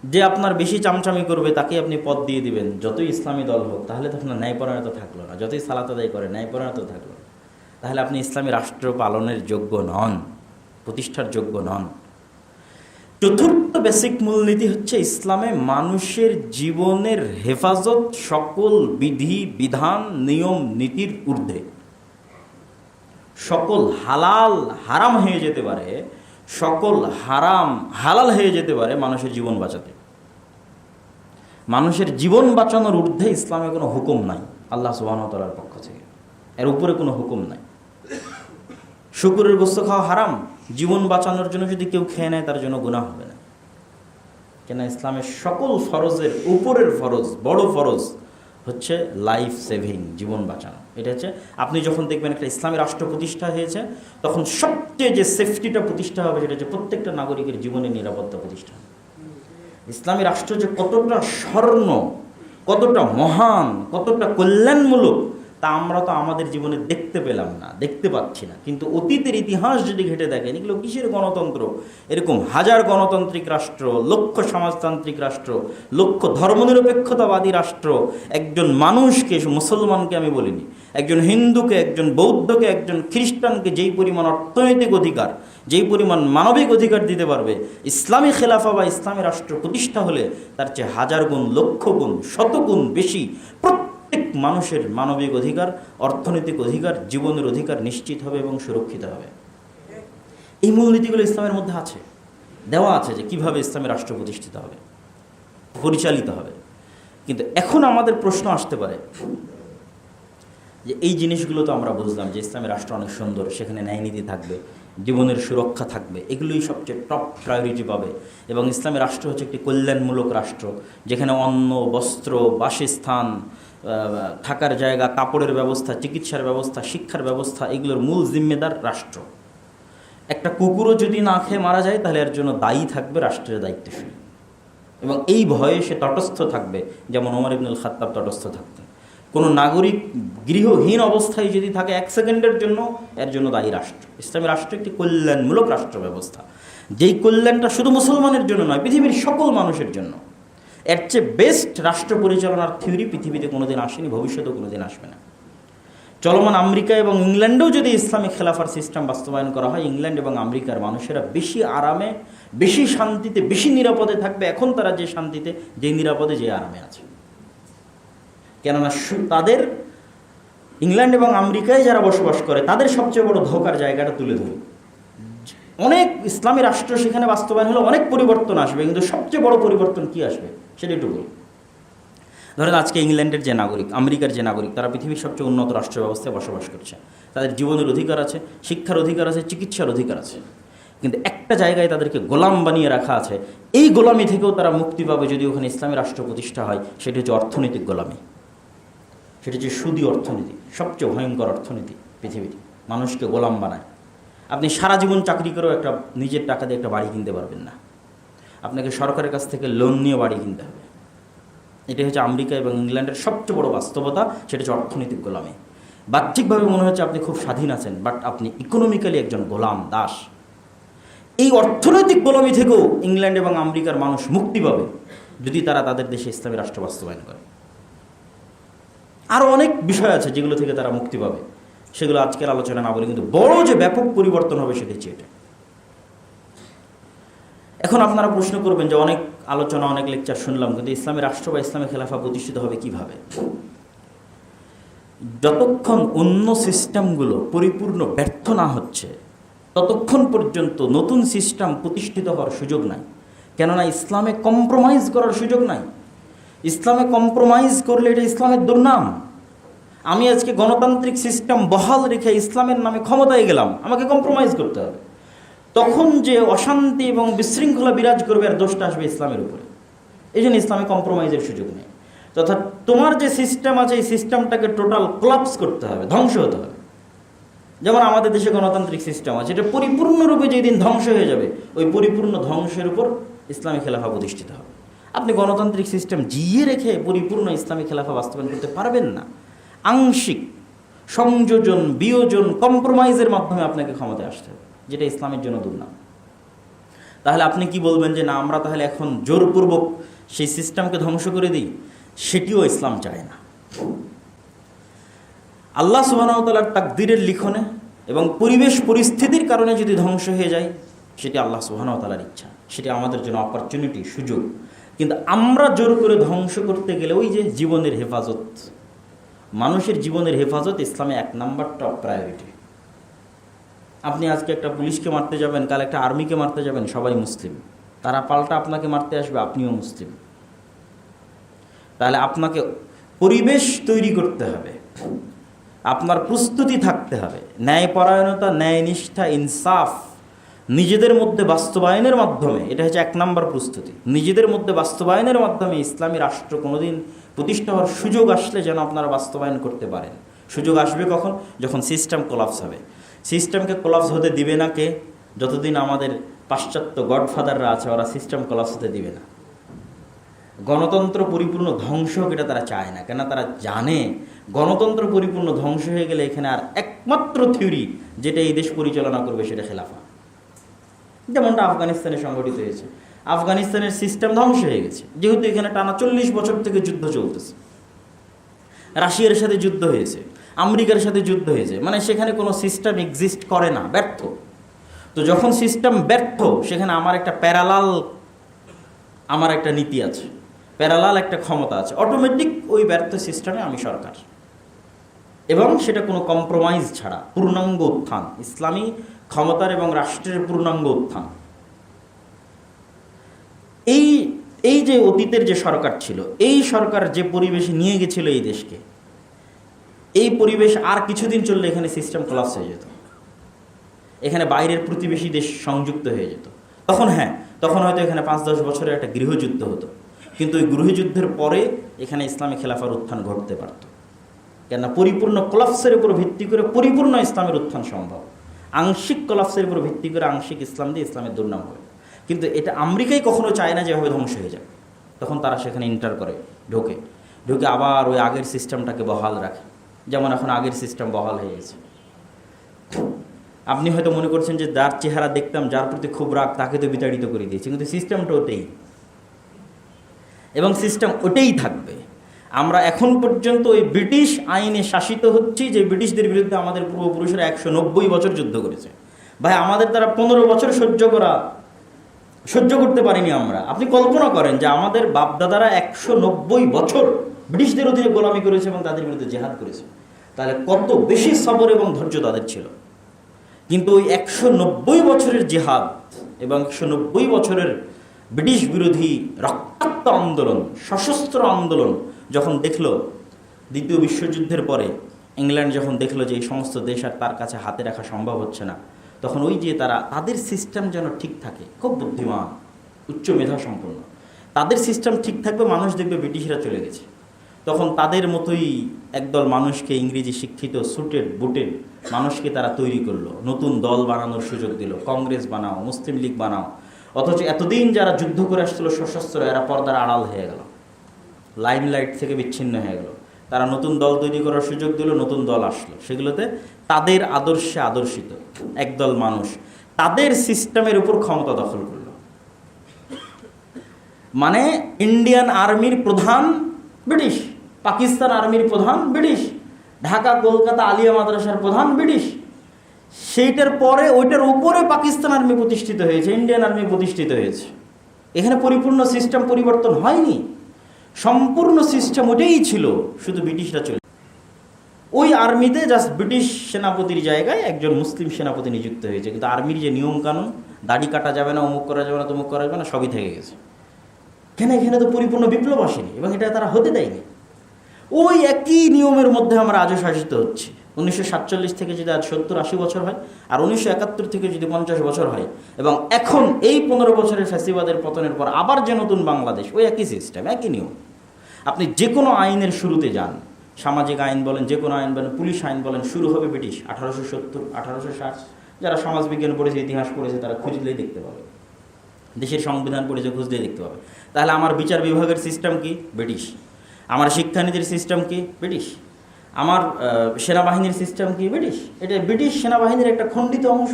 যে আপনার বেশি চামচামি করবে তাকে আপনি পদ দিয়ে দিবেন, যতই ইসলামী দল হোক, তাহলে তো আপনার ন্যায়পরায়ণতা থাকলো না। যতই সালাত আদায় করে, ন্যায়পরায়ণতা থাকলো না, তাহলে আপনি ইসলামী রাষ্ট্র পালনের যোগ্য নন, প্রতিষ্ঠার যোগ্য নন। চতুর্থ বেসিক মূলনীতি হচ্ছে ইসলামে মানুষের জীবনের হেফাজত সকল বিধি বিধান নিয়ম নীতির ঊর্ধ্বে। সকল হালাল হারাম হয়ে যেতে পারে, সকল হারাম হালাল হয়ে যেতে পারে মানুষের জীবন বাঁচাতে। মানুষের জীবন বাঁচানোর ঊর্ধ্বে ইসলামে কোনো হুকুম নাই আল্লাহ সুবহানাহু ওয়া তাআলার পক্ষ থেকে, এর উপরে কোনো হুকুম নাই। শুকরের গোশত খাওয়া হারাম, জীবন বাঁচানোর জন্য যদি কেউ খেয়ে নেয় তার জন্য গুনাহ হবে না। কেন? ইসলামের সকল ফরজের উপরের ফরজ, বড় ফরজ হচ্ছে লাইফ সেভিং, জীবন বাঁচানো। এটা হচ্ছে, আপনি যখন দেখবেন একটা ইসলামী রাষ্ট্র প্রতিষ্ঠা হয়েছে, তখন সবচেয়ে যে সেফটিটা প্রতিষ্ঠা হবে সেটা হচ্ছে প্রত্যেকটা নাগরিকের জীবনের নিরাপত্তা প্রতিষ্ঠা। ইসলামী রাষ্ট্র যে কতটা স্বর্ণ, কতটা মহান, কতটা কল্যাণমূলক, তা আমরা তো আমাদের জীবনে দেখতে পেলাম না, দেখতে পাচ্ছি না। কিন্তু অতীতের ইতিহাস যদি ঘেটে দেখেন, এগুলো কিসের গণতন্ত্র? এরকম হাজার গণতান্ত্রিক রাষ্ট্র, লক্ষ সমাজতান্ত্রিক রাষ্ট্র, লক্ষ ধর্মনিরপেক্ষতাবাদী রাষ্ট্র, একজন মানুষকে, মুসলমানকে আমি বলিনি, একজন হিন্দুকে, একজন বৌদ্ধকে, একজন খ্রিস্টানকে যেই পরিমাণ অর্থনৈতিক অধিকার, যেই পরিমাণ মানবিক অধিকার দিতে পারবে, ইসলামী খেলাফা বা ইসলামী রাষ্ট্র প্রতিষ্ঠা হলে তার চেয়ে হাজার গুণ, লক্ষ গুণ, শতগুণ বেশি প্রত্যেক মানুষের মানবিক অধিকার, অর্থনৈতিক অধিকার, জীবনের অধিকার নিশ্চিত হবে এবং সুরক্ষিত হবে। এই মূলনীতিগুলো ইসলামের মধ্যে আছে, দেওয়া আছে যে কিভাবে ইসলামী রাষ্ট্র প্রতিষ্ঠিত হবে, পরিচালিত হবে। কিন্তু এখন আমাদের প্রশ্ন আসতে পারে যে এই জিনিসগুলো তো আমরা বুঝলাম যে ইসলামী রাষ্ট্র অনেক সুন্দর, সেখানে ন্যায়নীতি থাকবে, জীবনের সুরক্ষা থাকবে, এগুলোই সবচেয়ে টপ প্রায়োরিটি পাবে। এবং ইসলামী রাষ্ট্র হচ্ছে একটি কল্যাণমূলক রাষ্ট্র, যেখানে অন্ন, বস্ত্র, বাসস্থান, থাকার জায়গা, কাপড়ের ব্যবস্থা, চিকিৎসার ব্যবস্থা, শিক্ষার ব্যবস্থা, এগুলোর মূল জিম্মেদার রাষ্ট্র। একটা কুকুরও যদি না খেয়ে মারা যায়, তাহলে এর জন্য দায়ী থাকবে রাষ্ট্রের দায়িত্বশীল, এবং এই ভয়ে সে তটস্থ থাকবে, যেমন ওমর ইবনুল খাত্তাব তটস্থ থাকতেন। কোনো নাগরিক গৃহহীন অবস্থায় যদি থাকে 1 সেকেন্ডের জন্য, এর জন্য দায়ী রাষ্ট্র। ইসলামী রাষ্ট্র একটি কল্যাণমূলক রাষ্ট্র ব্যবস্থা, যেই কল্যাণটা শুধু মুসলমানের জন্য নয়, পৃথিবীর সকল মানুষের জন্য। এর চেয়ে বেস্ট রাষ্ট্র পরিচালনার থিওরি পৃথিবীতে কোনোদিন আসেনি, ভবিষ্যতেও কোনোদিন আসবে না। চলমান আমেরিকা এবং ইংল্যান্ডেও যদি ইসলামিক খেলাফার সিস্টেম বাস্তবায়ন করা হয়, ইংল্যান্ড এবং আমেরিকার মানুষেরা বেশি আরামে, বেশি শান্তিতে, বেশি নিরাপদে থাকবে এখন তারা যে শান্তিতে, যে নিরাপদে, যে আরামে আছে। কেননা তাদের, ইংল্যান্ড এবং আমেরিকায় যারা বসবাস করে, তাদের সবচেয়ে বড় ধোঁকার জায়গাটা তুলে ধরি। অনেক ইসলামী রাষ্ট্র সেখানে বাস্তবায়ন হলে অনেক পরিবর্তন আসবে, কিন্তু সবচেয়ে বড় পরিবর্তন কি আসবে সেটা একটু বলি। ধরেন আজকে ইংল্যান্ডের যে নাগরিক, আমেরিকার যে নাগরিক, তারা পৃথিবীর সবচেয়ে উন্নত রাষ্ট্র ব্যবস্থায় বসবাস করছে, তাদের জীবনের অধিকার আছে, শিক্ষার অধিকার আছে, চিকিৎসার অধিকার আছে। কিন্তু একটা জায়গায় তাদেরকে গোলাম বানিয়ে রাখা আছে। এই গোলামি থেকেও তারা মুক্তি পাবে যদি ওখানে ইসলামী রাষ্ট্র প্রতিষ্ঠা হয়। সেটি হচ্ছে অর্থনৈতিক গোলামি, সেটি হচ্ছে সুদী অর্থনীতি, সবচেয়ে ভয়ঙ্কর অর্থনীতি পৃথিবীতে, মানুষকে গোলাম বানায়। আপনি সারা জীবন চাকরি করেও একটা নিজের টাকা দিয়ে একটা বাড়ি কিনতে পারবেন না, আপনাকে সরকারের কাছ থেকে লোন নিয়ে বাড়ি কিনতে হবে। এটাই হচ্ছে আমেরিকা এবং ইংল্যান্ডের সবচেয়ে বড় বাস্তবতা, সেটা হচ্ছে অর্থনৈতিক গোলামি। বাহ্যিকভাবে মনে হচ্ছে আপনি খুব স্বাধীন আছেন, বাট আপনি ইকোনমিক্যালি একজন গোলাম, দাস। এই অর্থনৈতিক গোলামি থেকেও ইংল্যান্ড এবং আমেরিকার মানুষ মুক্তি পাবে যদি তারা তাদের দেশে ইসলামী রাষ্ট্র বাস্তবায়ন করে। আরও অনেক বিষয় আছে যেগুলো থেকে তারা মুক্তি পাবে, সেগুলো আজকের আলোচনা না বলে, কিন্তু বড় যে ব্যাপক পরিবর্তন হবে সেটা হচ্ছে এটা। এখন আপনারা প্রশ্ন করবেন যে অনেক আলোচনা, অনেক লেকচার শুনলাম, কিন্তু ইসলামী রাষ্ট্র বা ইসলামী খেলাফা প্রতিষ্ঠিত হবে কিভাবে? যতক্ষণ অন্য সিস্টেমগুলো পরিপূর্ণ ব্যর্থ না হচ্ছে ততক্ষণ পর্যন্ত নতুন সিস্টেম প্রতিষ্ঠিত হওয়ার সুযোগ নাই। কেননা ইসলামে কম্প্রোমাইজ করার সুযোগ নাই। ইসলামে কম্প্রোমাইজ করলে এটা ইসলামের দুর্নাম। আমি আজকে গণতান্ত্রিক সিস্টেম বহাল রেখে ইসলামের নামে ক্ষমতায় গেলাম, আমাকে কম্প্রোমাইজ করতে হবে। তখন যে অশান্তি এবং বিশৃঙ্খলা বিরাজ করবে, আর দোষটা আসবে ইসলামের উপরে। এই জন্য ইসলামে কম্প্রোমাইজের সুযোগ নেই। তথা তোমার যে সিস্টেম আছে এই সিস্টেমটাকে টোটাল কোলাপস করতে হবে, ধ্বংস হতে হবে। যেমন আমাদের দেশে গণতান্ত্রিক সিস্টেম আছে, এটা পরিপূর্ণরূপে যেদিন ধ্বংস হয়ে যাবে, ওই পরিপূর্ণ ধ্বংসের উপর ইসলামী খেলাফা প্রতিষ্ঠিত হবে। আপনি গণতান্ত্রিক সিস্টেম জিয়ে রেখে পরিপূর্ণ ইসলামী খেলাফা বাস্তবায়ন করতে পারবেন না। আংশিক সংযোজন, বিয়োজন, কম্প্রোমাইজের মাধ্যমে আপনাকে ক্ষমতায় আসতে হবে, যেটা ইসলামের জন্য দুর্নাম। তাহলে আপনি কি বলবেন যে না, আমরা তাহলে এখন জোরপূর্বক সেই সিস্টেমকে ধ্বংস করে দিই? সেটিও ইসলাম চায় না। আল্লাহ সুবহানাহু ওয়া তাআলার তাকদীরের লিখনে এবং পরিবেশ পরিস্থিতির কারণে যদি ধ্বংস হয়ে যায়, সেটি আল্লাহ সুবহানাহু ওয়া তাআলার ইচ্ছা, সেটি আমাদের জন্য অপরচুনিটি, সুযোগ। কিন্তু আমরা জোর করে ধ্বংস করতে গেলে, ওই যে জীবনের হেফাজত, মানুষের জীবনের হেফাজত ইসলামে 1 নাম্বার টপ প্রায়োরিটি। আপনি আজকে একটা পুলিশকে মারতে যাবেন, কাল একটা আর্মিকে মারতে যাবেন, সবাই মুসলিম, তারা পাল্টা আপনাকে মারতে আসবে, আপনিও মুসলিম। তাহলে আপনাকে পরিবেশ তৈরি করতে হবে, আপনার প্রস্তুতি থাকতে হবে, ন্যায়পরায়ণতা, ন্যায়নিষ্ঠা, ইনসাফ নিজেদের মধ্যে বাস্তবায়নের মাধ্যমে, এটা হচ্ছে 1 নাম্বার প্রস্তুতি। নিজেদের মধ্যে বাস্তবায়নের মাধ্যমে ইসলামী রাষ্ট্র কোনোদিন প্রতিষ্ঠা হওয়ার সুযোগ আসলে যেন আপনারা বাস্তবায়ন করতে পারেন। সুযোগ আসবে কখন? যখন সিস্টেম কোলাপস হবে। সিস্টেমকে কোলাপস হতে দিবে না কে? যতদিন আমাদের পাশ্চাত্য গডফাদাররা আছে, ওরা সিস্টেম কোলাপস হতে দিবে না। গণতন্ত্র পরিপূর্ণ ধ্বংস হোক এটা তারা চায় না, কেন তারা জানে গণতন্ত্র পরিপূর্ণ ধ্বংস হয়ে গেলে এখানে আর একমাত্র থিওরি যেটা এই দেশ পরিচালনা করবে সেটা খেলাফা। যেমনটা আফগানিস্তানে সংগঠিত হয়েছে। আফগানিস্তানের সিস্টেম ধ্বংস হয়ে গেছে, যেহেতু এখানে টানা 40 বছর থেকে যুদ্ধ চলতেছে। রাশিয়ার সাথে যুদ্ধ হয়েছে, আমেরিকার সাথে যুদ্ধ হয়েছে, মানে সেখানে কোনো সিস্টেম এক্সিস্ট করে না, ব্যর্থ। তো যখন সিস্টেম ব্যর্থ, সেখানে আমার একটা প্যারালাল, আমার একটা নীতি আছে, প্যারালাল একটা ক্ষমতা আছে, অটোমেটিক ওই ব্যর্থ সিস্টেমে আমি সরকার, এবং সেটা কোনো কম্প্রোমাইজ ছাড়া পূর্ণাঙ্গ উত্থান, ইসলামী ক্ষমতার এবং রাষ্ট্রের পূর্ণাঙ্গ উত্থান। এই যে অতীতের যে সরকার ছিল, এই সরকার যে পরিবেশে নিয়ে গেছিল এই দেশকে, এই পরিবেশ আর কিছুদিন চললে এখানে সিস্টেম কোলাপস হয়ে যেত, এখানে বাইরের প্রতিবেশী দেশ সংযুক্ত হয়ে যেত। তখন তখন হয়তো এখানে 5-10 বছরের একটা গৃহযুদ্ধ হতো, কিন্তু ওই গৃহযুদ্ধের পরে এখানে ইসলামী খেলাফার উত্থান ঘটতে পারত। কেননা পরিপূর্ণ কোলাপসের উপর ভিত্তি করে পরিপূর্ণ ইসলামের উত্থান সম্ভব, আংশিক কোলাপসের উপর ভিত্তি করে আংশিক ইসলাম দিয়ে ইসলামের দুর্নাম হয়। কিন্তু এটা আমেরিকাই কখনো চায় না যেভাবে ধ্বংস হয়ে যায়। তখন তারা সেখানে এন্টার করে, ঢোকে আবার ওই আগের সিস্টেমটাকে বহাল রাখে। যেমন এখন আগের সিস্টেম বহাল হয়ে গেছে। আপনি হয়তো মনে করছেন যে যার চেহারা দেখতাম, যার প্রতি খুব রাগ, তাকে তো বিতাড়িত করে দিয়েছে, কিন্তু সিস্টেমটা ওটাই, এবং সিস্টেম ওটাই থাকবে। আমরা এখন পর্যন্ত ওই ব্রিটিশ আইনে শাসিত হচ্ছি, যে ব্রিটিশদের বিরুদ্ধে আমাদের পূর্বপুরুষেরা 190 বছর যুদ্ধ করেছে। ভাই, আমাদের দ্বারা 15 বছর সহ্য করতে পারিনি আমরা। আপনি কল্পনা করেন যে আমাদের বাপদাদারা 190 বছর ব্রিটিশদের অধীনে গোলামি করেছে এবং তাদের বিরুদ্ধে জেহাদ করেছে, তাহলে কত বেশি সবর এবং ধৈর্য তাদের ছিল। কিন্তু ওই 190 বছরের জেহাদ এবং 190 বছরের ব্রিটিশ বিরোধী রক্তাক্ত আন্দোলন, সশস্ত্র আন্দোলন যখন দেখলো দ্বিতীয় বিশ্বযুদ্ধের পরে, ইংল্যান্ড যখন দেখলো যে এই সমস্ত দেশ আর তার কাছে হাতে রাখা সম্ভব হচ্ছে না, তখন ওই যে তাদের সিস্টেম যেন ঠিক থাকে, খুব বুদ্ধিমান, উচ্চ মেধা সম্পন্ন, তাদের সিস্টেম ঠিক থাকবে, মানুষ দেখবে ব্রিটিশরা চলে গেছে। তখন তাদের মতোই একদল মানুষকে, ইংরেজি শিক্ষিত সুটেড বুটেড মানুষকে তারা তৈরি করলো, নতুন দল বানানোর সুযোগ দিল, কংগ্রেস বানাও, মুসলিম লীগ বানাও। অথচ এতদিন যারা যুদ্ধ করে আসছিল সশস্ত্র, এরা পর্দার আড়াল হয়ে গেল, লাইমলাইট থেকে বিচ্ছিন্ন হয়ে গেল। তারা নতুন দল তৈরি করার সুযোগ দিল, নতুন দল আসলো, সেগুলোতে তাদের আদর্শে আদর্শিত একদল মানুষ তাদের সিস্টেমের উপর ক্ষমতা দখল করল। মানে ইন্ডিয়ান আর্মির প্রধান ব্রিটিশ, পাকিস্তান আর্মির প্রধান ব্রিটিশ, ঢাকা কলকাতা আলিয়া মাদ্রাসার প্রধান ব্রিটিশ। সেইটার পরে ওইটার উপরে পাকিস্তান আর্মি প্রতিষ্ঠিত হয়েছে, ইন্ডিয়ান আর্মি প্রতিষ্ঠিত হয়েছে। এখানে পরিপূর্ণ সিস্টেম পরিবর্তন হয়নি, সম্পূর্ণ সিস্টেম ওটাই ছিল, শুধু ব্রিটিশরা চলে। ওই আর্মিতে জাস্ট ব্রিটিশ সেনাপতির জায়গায় একজন মুসলিম সেনাপতি নিযুক্ত হয়েছে, কিন্তু আর্মির যে নিয়মকানুন, দাড়ি কাটা যাবে না, অমুক করা যাবে না, তমুক করা যাবে না, সবই থেকে গেছে। কেন? এখানে তো পরিপূর্ণ বিপ্লব আসেনি এবং এটা তারা হতে দেয়নি। ওই একই নিয়মের মধ্যে আমরা আজও শাসিত হচ্ছি। 1947 থেকে যদি আজ 70-80 বছর হয়, আর 1971 থেকে যদি 50 বছর হয়, এবং এখন এই 15 বছরের ফ্যাসিবাদের পতনের পর আবার যে নতুন বাংলাদেশ, ওই একই সিস্টেম, একই নিয়ম। আপনি যে কোনো আইনের শুরুতে যান, সামাজিক আইন বলেন, যে কোনো আইন বলেন, পুলিশ আইন বলেন, শুরু হবে ব্রিটিশ 1870, 1860। যারা সমাজবিজ্ঞান পড়েছে, ইতিহাস পড়েছে, তারা খুঁজলেই দেখতে পাবে, দেশের সংবিধান পড়েছে, খুঁজলেই দেখতে পাবে। তাহলে আমার বিচার বিভাগের সিস্টেম কি? ব্রিটিশ। আমার শিক্ষানীতির সিস্টেম কি? ব্রিটিশ। আমার সেনাবাহিনীর সিস্টেম কি? ব্রিটিশ। এটা ব্রিটিশ সেনাবাহিনীর একটা খণ্ডিত অংশ।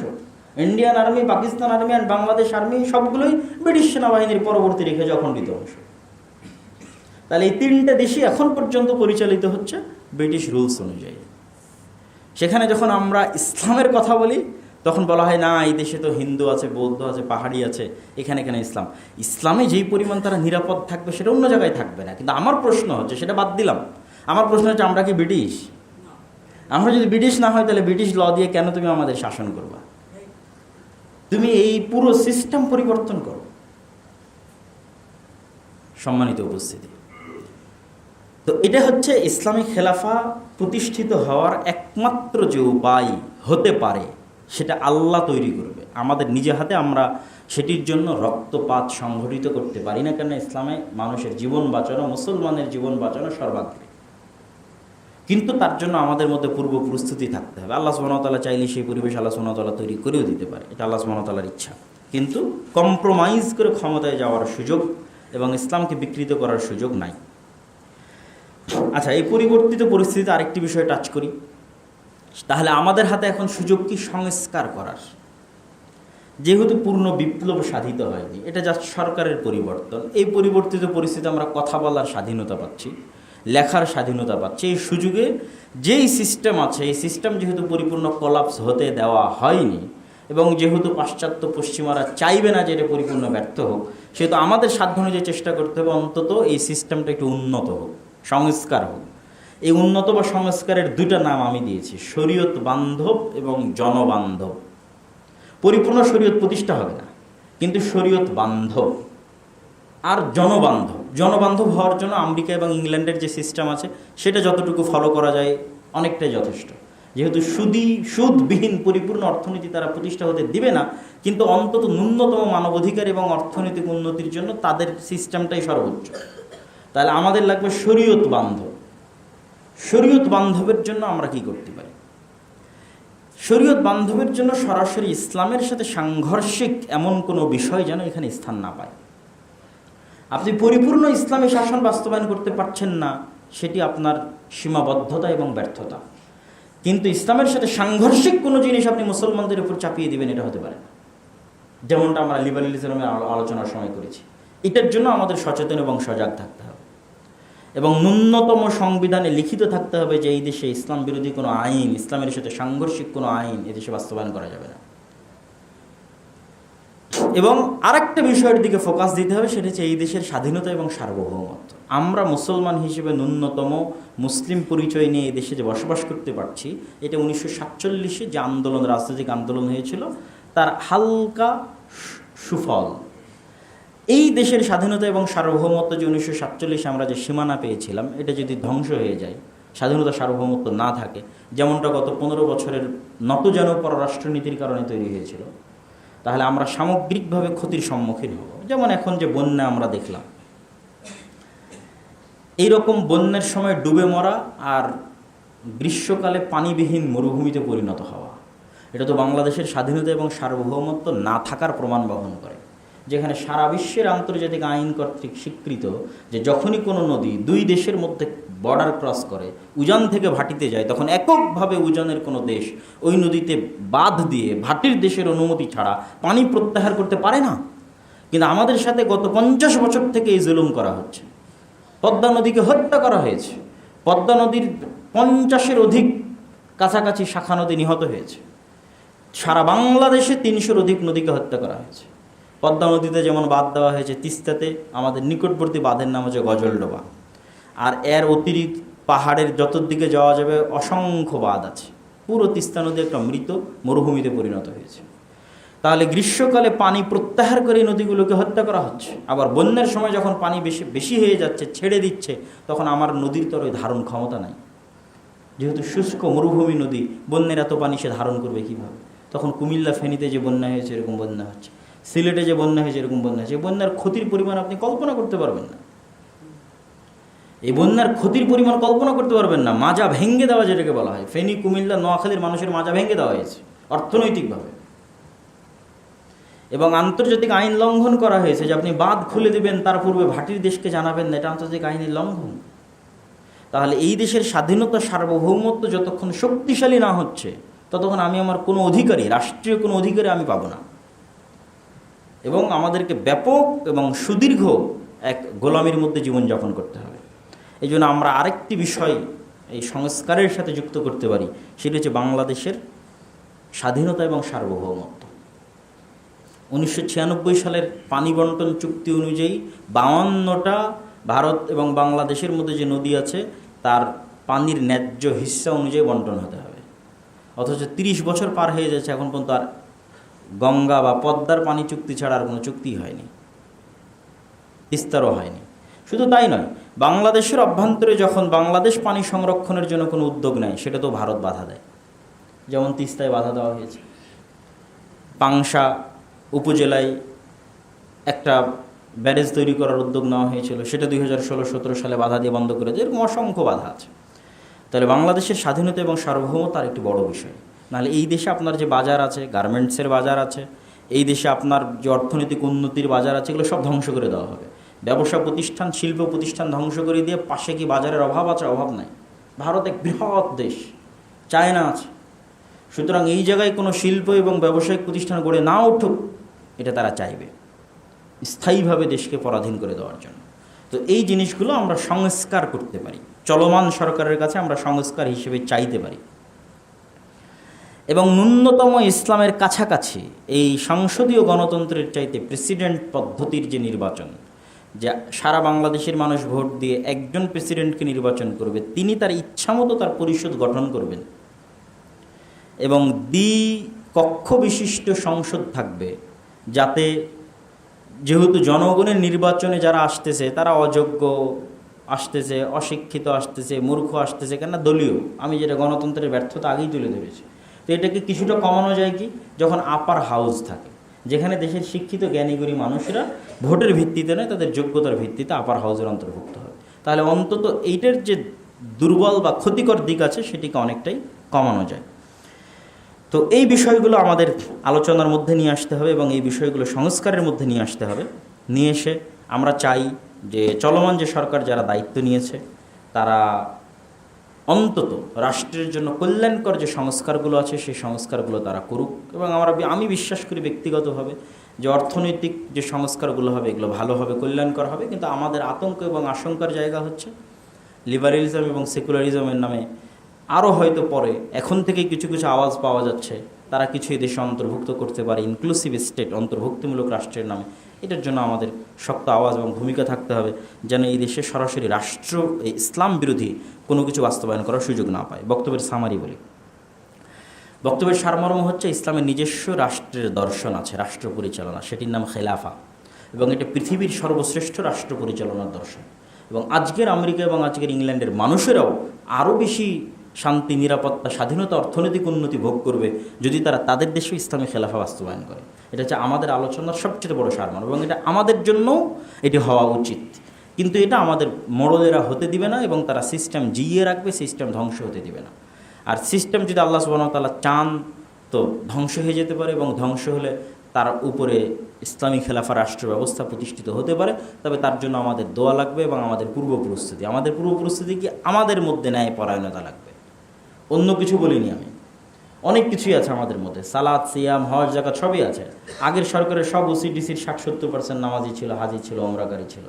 ইন্ডিয়ান আর্মি, পাকিস্তান আর্মি আর বাংলাদেশ আর্মি সবগুলোই ব্রিটিশ সেনাবাহিনীর পরবর্তী রেখে যাওয়া খণ্ডিত অংশ। তাহলে এই তিনটা দেশই এখন পর্যন্ত পরিচালিত হচ্ছে ব্রিটিশ রুলস অনুযায়ী। সেখানে যখন আমরা ইসলামের কথা বলি, তখন বলা হয় না, এই দেশে তো হিন্দু আছে, বৌদ্ধ আছে, পাহাড়ি আছে, এখানে ইসলাম। ইসলামে যেই পরিমাণ তারা নিরাপদ থাকবে সেটা অন্য জায়গায় থাকবে না। কিন্তু আমার প্রশ্ন হচ্ছে, সেটা বাদ দিলাম, আমার প্রশ্ন হচ্ছে, আমরা কি ব্রিটিশ? আমরা যদি ব্রিটিশ না হয়, তাহলে ব্রিটিশ ল দিয়ে কেন তুমি আমাদের শাসন করবা? তুমি এই পুরো সিস্টেম পরিবর্তন করো। সম্মানিত উপস্থিতি, তো এটা হচ্ছে ইসলামিক খেলাফা প্রতিষ্ঠিত হওয়ার একমাত্র যে উপায় হতে পারে, সেটা আল্লাহ তৈরি করবে। আমাদের নিজে হাতে আমরা সেটির জন্য রক্তপাত সংঘটিত করতে পারি না, কেন ইসলামে মানুষের জীবন বাঁচানো, মুসলমানের জীবন বাঁচানো সর্বাগ্রে। কিন্তু তার জন্য আমাদের মধ্যে পূর্ব প্রস্তুতি থাকতে হবে। আল্লাহ সুবহানাহু ওয়া তাআলা চাইলে সেই পরিবেশ আল্লাহ সুবহানাহু ওয়া তাআলা তৈরি করেও দিতে পারে, এটা আল্লাহ সুবহানাহু ওয়া তাআলার ইচ্ছা। কিন্তু কম্প্রোমাইজ করে ক্ষমতায় যাওয়ার সুযোগ এবং ইসলামকে বিকৃত করার সুযোগ নাই। আচ্ছা, এই পরিবর্তিত পরিস্থিতিতে আরেকটি বিষয় টাচ করি। তাহলে আমাদের হাতে এখন সুযোগ কি সংস্কার করার? যেহেতু পূর্ণ বিপ্লব সাধিত হয়নি, এটা জাস্ট সরকারের পরিবর্তন। এই পরিবর্তিত পরিস্থিতি আমরা কথা বলার স্বাধীনতা পাচ্ছি, লেখার স্বাধীনতা পাচ্ছি। এই সুযোগে যেই সিস্টেম আছে, এই সিস্টেম যেহেতু পরিপূর্ণ কোলাপস হতে দেওয়া হয়নি, এবং যেহেতু পাশ্চাত্য পশ্চিমারা চাইবে না যে এটা পরিপূর্ণ ব্যর্থ হোক, সেহেতু আমাদের সাধ্য অনুযায়ী চেষ্টা করতে হবে অন্তত এই সিস্টেমটা একটু উন্নত হোক, সংস্কার হোক। এই উন্নত বা সংস্কারের দুইটা নাম আমি দিয়েছি, শরীয়ত বান্ধব এবং জনবান্ধব। পরিপূর্ণ শরীয়ত প্রতিষ্ঠা হবে না, কিন্তু শরীয়ত বান্ধব আর জনবান্ধব। জনবান্ধব হওয়ার জন্য আমেরিকা এবং ইংল্যান্ডের যে সিস্টেম আছে, সেটা যতটুকু ফলো করা যায় অনেকটাই যথেষ্ট। যেহেতু সুদবিহীন পরিপূর্ণ অর্থনীতি তারা প্রতিষ্ঠা হতে দিবে না, কিন্তু অন্তত ন্যূনতম মানবাধিকার এবং অর্থনৈতিক উন্নতির জন্য তাদের সিস্টেমটাই সর্বোচ্চ। তাহলে আমাদের লাগবে শরীয়ত বান্ধব। শরীয়ত বান্ধবের জন্য আমরা কি করতে পারি? শরীয়ত বান্ধবের জন্য সরাসরি ইসলামের সাথে সাংঘর্ষিক এমন কোনো বিষয় যেন এখানে স্থান না পায়। আপনি পরিপূর্ণ ইসলামী শাসন বাস্তবায়ন করতে পারছেন না, সেটি আপনার সীমাবদ্ধতা এবং ব্যর্থতা। কিন্তু ইসলামের সাথে সাংঘর্ষিক কোনো জিনিস আপনি মুসলমানদের উপর চাপিয়ে দিবেন, এটা হতে পারে না। যেমনটা আমরা লিবারেলিজমের আলোচনার সময় করেছি। এটার জন্য আমাদের সচেতন এবং সজাগ থাকতে হবে, এবং ন্যূনতম সংবিধানে লিখিত থাকতে হবে যে এই দেশে ইসলাম বিরোধী কোনো আইন, ইসলামের সাথে সাংঘর্ষিক কোনো আইন এদেশে বাস্তবায়ন করা যাবে না। এবং আরেকটা বিষয়ের দিকে ফোকাস দিতে হবে, সেটা হচ্ছে এই দেশের স্বাধীনতা এবং সার্বভৌমত্ব। আমরা মুসলমান হিসেবে ন্যূনতম মুসলিম পরিচয় নিয়ে এই দেশে যে বসবাস করতে পারছি, এটা 1947-এ যে আন্দোলন, রাজনৈতিক আন্দোলন হয়েছিল, তার হালকা সুফল। এই দেশের স্বাধীনতা এবং সার্বভৌমত্ব যে 1947-এ আমরা যে সীমানা পেয়েছিলাম, এটা যদি ধ্বংস হয়ে যায়, স্বাধীনতা সার্বভৌমত্ব না থাকে, যেমনটা গত 15 বছরের নতজানু পররাষ্ট্রনীতির কারণে তৈরি হয়েছিল, তাহলে আমরা সামগ্রিকভাবে ক্ষতির সম্মুখীন হব। যেমন এখন যে বন্যা আমরা দেখলাম, এইরকম বন্যার সময় ডুবে মরা আর গ্রীষ্মকালে পানিবিহীন মরুভূমিতে পরিণত হওয়া, এটা তো বাংলাদেশের স্বাধীনতা এবং সার্বভৌমত্ব না থাকার প্রমাণ বহন করে। যেখানে সারা বিশ্বের আন্তর্জাতিক আইন কর্তৃক স্বীকৃত যে যখনই কোনো নদী দুই দেশের মধ্যে বর্ডার ক্রস করে, উজান থেকে ভাটিতে যায়, তখন এককভাবে উজানের কোনো দেশ ওই নদীতে বাঁধ দিয়ে ভাটির দেশের অনুমতি ছাড়া পানি প্রত্যাহার করতে পারে না। কিন্তু আমাদের সাথে গত 50 বছর থেকে এই জুলুম করা হচ্ছে। পদ্মা নদীকে হত্যা করা হয়েছে, পদ্মা নদীর 50-এর অধিক কাছাকাছি শাখা নদী নিহত হয়েছে। সারা বাংলাদেশে 300-র অধিক নদীকে হত্যা করা হয়েছে। পদ্মা নদীতে যেমন বাঁধ দেওয়া হয়েছে, তিস্তাতে আমাদের নিকটবর্তী বাঁধের নাম হচ্ছে গজলডোবা। আর এর অতিরিক্ত পাহাড়ের যতদিকে যাওয়া যাবে অসংখ্য বাঁধ আছে। পুরো তিস্তা নদী একটা মৃত মরুভূমিতে পরিণত হয়েছে। তাহলে গ্রীষ্মকালে পানি প্রত্যাহার করে এই নদীগুলোকে হত্যা করা হচ্ছে, আবার বন্যার সময় যখন পানি বেশি বেশি হয়ে যাচ্ছে, ছেড়ে দিচ্ছে, তখন আমার নদীর তো ওই ধারণ ক্ষমতা নাই। যেহেতু শুষ্ক মরুভূমি নদী, বন্যার এত পানি সে ধারণ করবে কীভাবে? তখন কুমিল্লা ফেনীতে যে বন্যা হয়েছে এরকম বন্যা হচ্ছে, সিলেটে যে বন্যা হয়েছে এরকম বন্যা হচ্ছে। এই বন্যার ক্ষতির পরিমাণ আপনি কল্পনা করতে পারবেন না। এই বন্যার ক্ষতির পরিমাণ কল্পনা করতে পারবেন না। মাজা ভেঙে দেওয়া যেটাকে বলা হয়, ফেনী, কুমিল্লা, নোয়াখালীর মানুষের মাজা ভেঙে দেওয়া হয়েছে অর্থনৈতিকভাবে। এবং আন্তর্জাতিক আইন লঙ্ঘন করা হয়েছে যে আপনি বাঁধ খুলে দেবেন, তার পূর্বে ভাটির দেশকে জানাবেন না, এটা আন্তর্জাতিক আইনের লঙ্ঘন। তাহলে এই দেশের স্বাধীনতা, সার্বভৌমত্ব যতক্ষণ শক্তিশালী না হচ্ছে, ততক্ষণ আমি আমার কোনো অধিকারী, রাষ্ট্রীয় কোনো অধিকারী আমি পাবো না। এবং আমাদেরকে ব্যাপক এবং সুদীর্ঘ এক গোলামির মধ্যে জীবনযাপন করতে হবে। এই জন্য আমরা আরেকটি বিষয় এই সংস্কারের সাথে যুক্ত করতে পারি, সেটি হচ্ছে বাংলাদেশের স্বাধীনতা এবং সার্বভৌমত্ব। 1996 সালের পানি বন্টন চুক্তি অনুযায়ী 52টা ভারত এবং বাংলাদেশের মধ্যে যে নদী আছে তার পানির ন্যায্য হিস্সা অনুযায়ী বন্টন হতে হবে। অথচ 30 বছর পার হয়ে যাচ্ছে, এখন পর্যন্ত আর গঙ্গা বা পদ্মার পানি চুক্তি ছাড়া আর কোনো চুক্তি হয়নি, তিস্তারও হয়নি। শুধু তাই নয়, বাংলাদেশের অভ্যন্তরে যখন বাংলাদেশ পানি সংরক্ষণের জন্য কোনো উদ্যোগ নেয়, সেটা তো ভারত বাধা দেয়। যেমন তিস্তায় বাধা দেওয়া হয়েছে, পাংশা উপজেলায় একটা ব্যারেজ তৈরি করার উদ্যোগ নেওয়া হয়েছিল, সেটা 2016-17 সালে বাধা দিয়ে বন্ধ করে দেয়। এরকম অসংখ্য বাধা আছে। তাহলে বাংলাদেশের স্বাধীনতা এবং সার্বভৌমতা আর একটি বড় বিষয়। নাহলে এই দেশে আপনার যে বাজার আছে, গার্মেন্টসের বাজার আছে, এই দেশে আপনার যে অর্থনৈতিক উন্নতির বাজার আছে, এগুলো সব ধ্বংস করে দেওয়া হবে। ব্যবসা প্রতিষ্ঠান, শিল্প প্রতিষ্ঠান ধ্বংস করে দিয়ে পাশে কি বাজারের অভাব আছে? অভাব নাই। ভারত এক বৃহৎ দেশ, চায়না আছে। সুতরাং এই জায়গায় কোনো শিল্প এবং ব্যবসায়িক প্রতিষ্ঠান গড়ে না উঠুক, এটা তারা চাইবে স্থায়ীভাবে দেশকে পরাধীন করে দেওয়ার জন্য। তো এই জিনিসগুলো আমরা সংস্কার করতে পারি, চলমান সরকারের কাছে আমরা সংস্কার হিসেবে চাইতে পারি। এবং ন্যূনতম ইসলামের কাছাকাছি এই সংসদীয় গণতন্ত্রের চাইতে প্রেসিডেন্ট পদ্ধতির যে নির্বাচন, যে সারা বাংলাদেশের মানুষ ভোট দিয়ে একজন প্রেসিডেন্টকে নির্বাচন করবে, তিনি তার ইচ্ছামতো তার পরিষদ গঠন করবেন এবং দ্বিকক্ষ বিশিষ্ট সংসদ থাকবে, যাতে যেহেতু জনগণের নির্বাচনে যারা আসতেছে তারা অযোগ্য আসতেছে, অশিক্ষিত আসতেছে, মূর্খ আসতেছে, কেননা দলীয়, আমি যেটা গণতন্ত্রের ব্যর্থতা আগেই তুলে ধরেছি। তো এটাকে কিছুটা কমানো যায় কি, যখন আপার হাউস থাকে, যেখানে দেশের শিক্ষিত জ্ঞানীগুণী মানুষেরা ভোটের ভিত্তিতে নয়, তাদের যোগ্যতার ভিত্তিতে আপার হাউসের অন্তর্ভুক্ত হয়, তাহলে অন্তত এইটার যে দুর্বল বা ক্ষতিকর দিক আছে সেটিকে অনেকটাই কমানো যায়। তো এই বিষয়গুলো আমাদের আলোচনার মধ্যে নিয়ে আসতে হবে এবং এই বিষয়গুলো সংস্কারের মধ্যে নিয়ে আসতে হবে। নিয়ে এসে আমরা চাই যে চলমান যে সরকার যারা দায়িত্ব নিয়েছে, তারা অন্তত রাষ্ট্রের জন্য কল্যাণকর যে সংস্কারগুলো আছে সেই সংস্কারগুলো তারা করুক। এবং আমি বিশ্বাস করি ব্যক্তিগতভাবে যে অর্থনৈতিক যে সংস্কারগুলো হবে এগুলো ভালো হবে, কল্যাণকর হবে। কিন্তু আমাদের আতঙ্ক এবং আশঙ্কার জায়গা হচ্ছে লিবারেলিজম এবং সেকুলারিজমের নামে আরও হয়তো পরে, এখন থেকেই কিছু কিছু আওয়াজ পাওয়া যাচ্ছে, তারা কিছু এদেশে অন্তর্ভুক্ত করতে পারে ইনক্লুসিভ স্টেট, অন্তর্ভুক্তিমূলক রাষ্ট্রের নামে। এটার জন্য আমাদের শক্ত আওয়াজ এবং ভূমিকা থাকতে হবে, যেন এই দেশে সরাসরি রাষ্ট্র ইসলাম বিরোধী কোনো কিছু বাস্তবায়ন করার সুযোগ না পায়। বক্তব্যের সামারি বলি, বক্তব্যের সারমর্ম হচ্ছে ইসলামের নিজস্ব রাষ্ট্রের দর্শন আছে, রাষ্ট্র পরিচালনা, সেটির নাম খেলাফা, এবং এটা পৃথিবীর সর্বশ্রেষ্ঠ রাষ্ট্র পরিচালনার দর্শন। এবং আজকের আমেরিকা এবং আজকের ইংল্যান্ডের মানুষেরাও আরও বেশি শান্তি, নিরাপত্তা, স্বাধীনতা, অর্থনৈতিক উন্নতি ভোগ করবে যদি তারা তাদের দেশেও ইসলামী খেলাফা বাস্তবায়ন করে। এটা হচ্ছে আমাদের আলোচনার সবচেয়ে বড় সারমর্ম এবং এটা আমাদের জন্যও এটি হওয়া উচিত। কিন্তু এটা আমাদের মোড়লেরা হতে দিবে না এবং তারা সিস্টেম জিইয়ে রাখবে, সিস্টেম ধ্বংস হতে দিবে না। আর সিস্টেম যদি আল্লাহ সুবহানাহু ওয়া তাআলা চান তো ধ্বংস হয়ে যেতে পারে, এবং ধ্বংস হলে তার উপরে ইসলামী খেলাফা রাষ্ট্র ব্যবস্থা প্রতিষ্ঠিত হতে পারে। তবে তার জন্য আমাদের দোয়া লাগবে এবং আমাদের পূর্ব প্রস্তুতি কি, আমাদের মধ্যে ন্যায় পরায়ণতা লাগবে। অন্য কিছু বলিনি আমি, অনেক কিছুই আছে আমাদের মধ্যে, সালাত, সিয়াম, হজ, যাকাত সবই আছে। আগের সরকারের সব ওসিডিসির 60-70% নামাজি ছিল, হাজি ছিল, ওমরাকারী ছিল,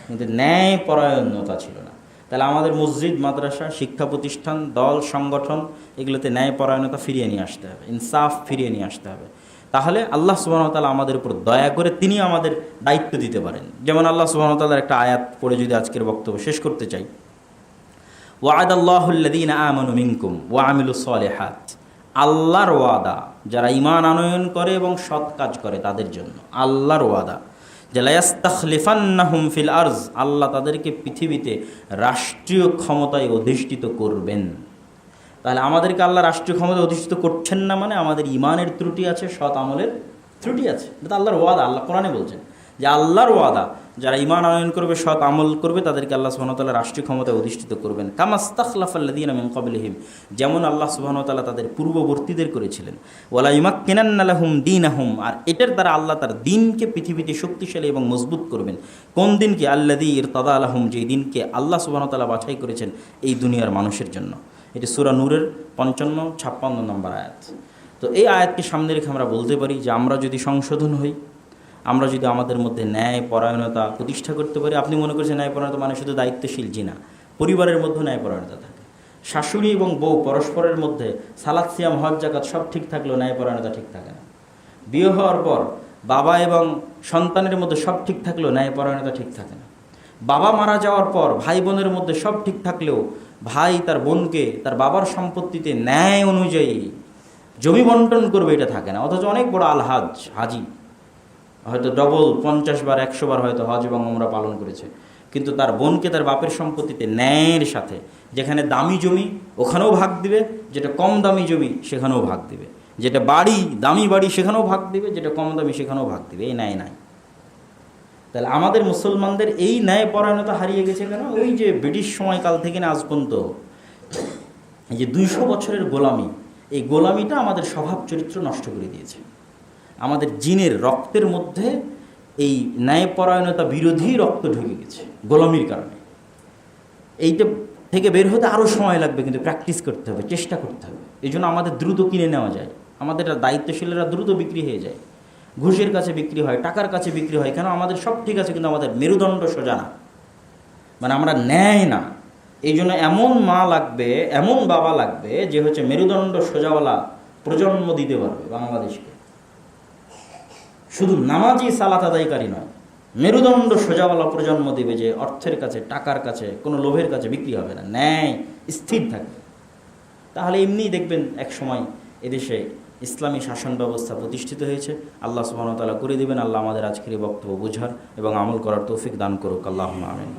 কিন্তু ন্যায় পরায়ণতা ছিল না। তাহলে আমাদের মসজিদ, মাদ্রাসা, শিক্ষা প্রতিষ্ঠান, দল, সংগঠন এগুলোতে ন্যায়পরায়ণতা ফিরিয়ে নিয়ে আসতে হবে, ইনসাফ ফিরিয়ে নিয়ে আসতে হবে। তাহলে আল্লাহ সুবহানাহু ওয়া তাআলা আমাদের উপর দয়া করে তিনি আমাদের দায়িত্ব দিতে পারেন। যেমন আল্লাহ সুবহানাহু ওয়া তাআলার একটা আয়াত পড়ে যদি আজকের বক্তব্য শেষ করতে চাই, ওয়া'আদাল্লাহুল্লাযীনা আমানু মিনকুম ওয়া আমিলুস সালিহাত, আল্লাহর ওয়াদা যারা ঈমান আনয়ন করে এবং সৎ কাজ করে তাদের জন্য আল্লাহর ওয়াদা যে লায়াস্তাখলিফান্নাহুম ফিল আরজ, আল্লাহ তাদেরকে পৃথিবীতে রাষ্ট্রীয় ক্ষমতায় অধিষ্ঠিত করবেন। তাহলে আমাদেরকে আল্লাহ রাষ্ট্রীয় ক্ষমতায় অধিষ্ঠিত করছেন না মানে আমাদের ঈমানের ত্রুটি আছে, সৎ আমলের ত্রুটি আছে। এটা আল্লাহর ওয়াদা, আল্লাহ কোরআনে বলছেন যে আল্লাহর ওয়াদা যারা ঈমান আনয়ন করবে, সৎ আমল করবে, তাদেরকে আল্লাহ সুবহানাহু ওয়া তাআলা রাষ্ট্রীয় ক্ষমতায় অধিষ্ঠিত করবেন। কামাস্তাখলাফাল্লাযীনা মিন ক্বাবলিহিম, যেমন আল্লাহ সুবহানাহু ওয়া তাআলা তাদের পূর্ববর্তীদের করেছিলেন। ওয়ালা ইউমাক্কিনান্না লাহুম দীনাহুম, আর এটার দ্বারা আল্লাহ তার দিনকে পৃথিবীতে শক্তিশালী এবং মজবুত করবেন। কোন দিনকে? আল্লাযী ইরতাদা লাহুম, যেই দিনকে আল্লাহ সুবহানাহু ওয়া তাআলা বাছাই করেছেন এই দুনিয়ার মানুষের জন্য। এটি সূরা নূরের 55-56 নম্বর আয়াত। তো এই আয়াতকে সামনে রেখে আমরা বলতে পারি যে আমরা যদি সংশোধন হই, আমরা যদি আমাদের মধ্যে ন্যায় পরায়ণতা প্রতিষ্ঠা করতে পারি। আপনি মনে করছেন ন্যায়পরায়ণতা মানে শুধু দায়িত্বশীল? জি না, পরিবারের মধ্যে ন্যায়পরায়ণতা থাকে। শাশুড়ি এবং বউ পরস্পরের মধ্যে সালাত, সিয়াম, হজ, যাকাত সব ঠিক থাকলেও ন্যায়পরায়ণতা ঠিক থাকে না। বিয়ে হওয়ার পর বাবা এবং সন্তানের মধ্যে সব ঠিক থাকলেও ন্যায়পরায়ণতা ঠিক থাকে না। বাবা মারা যাওয়ার পর ভাই বোনের মধ্যে সব ঠিক থাকলেও ভাই তার বোনকে তার বাবার সম্পত্তিতে ন্যায় অনুযায়ী জমি বন্টন করবে, এটা থাকে না। অথচ অনেক বড় আলহাজ, হাজি, হয়তো ডবল 50 বার 100 বার হয়তো হজ এবং উমরা পালন করেছে, কিন্তু তার বোনকে তার বাপের সম্পত্তিতে ন্যায়ের সাথে, যেখানে দামি জমি ওখানেও ভাগ দিবে, যেটা কম দামি জমি সেখানেও ভাগ দিবে, যেটা বাড়ি দামি বাড়ি সেখানেও ভাগ দিবে, যেটা কম দামি সেখানেও ভাগ দিবে। এই ন্যায় নাই। তাহলে আমাদের মুসলমানদের এই ন্যায় পরায়ণতা হারিয়ে গেছে কেন? ওই যে ব্রিটিশ সময়কাল থেকে না আজ পর্যন্ত এই যে 200 বছরের গোলামি, এই গোলামিটা আমাদের স্বভাব চরিত্র নষ্ট করে দিয়েছে। আমাদের জিনের রক্তের মধ্যে এই ন্যায়পরায়ণতা বিরোধী রক্ত ঢুকে গেছে গোলামির কারণে। এইটা থেকে বের হতে আরও সময় লাগবে, কিন্তু প্র্যাকটিস করতে হবে, চেষ্টা করতে হবে। এই জন্য আমাদের দ্রুত কিনে নেওয়া যায়, আমাদের দায়িত্বশীলেরা দ্রুত বিক্রি হয়ে যায়, ঘুষের কাছে বিক্রি হয়, টাকার কাছে বিক্রি হয়। কেন? আমাদের সব ঠিক আছে কিন্তু আমাদের মেরুদণ্ড সোজা না, মানে আমরা ন্যায় না। এই জন্য এমন মা লাগবে, এমন বাবা লাগবে যে হচ্ছে মেরুদণ্ড সোজাওয়ালা প্রজন্ম দিতে পারবে বাংলাদেশকে। শুধু নামাজি সালাত আদায়কারী নয়, মেরুদণ্ড সোজাওয়ালা প্রজন্ম দিবে, যে অর্থের কাছে, টাকার কাছে, কোনো লোভের কাছে বিক্রি হবে না, ন্যায় স্থির থাকবে। তাহলে এমনিই দেখবেন এক সময় এদেশে ইসলামী শাসন ব্যবস্থা প্রতিষ্ঠিত হয়েছে। আল্লাহ সুবহানাহু ওয়া তাআলা করে দিবেন। আল্লাহ আমাদের আজকের এই বক্তব্য বোঝার এবং আমল করার তৌফিক দান করুক। আল্লাহুম্মা আমিন।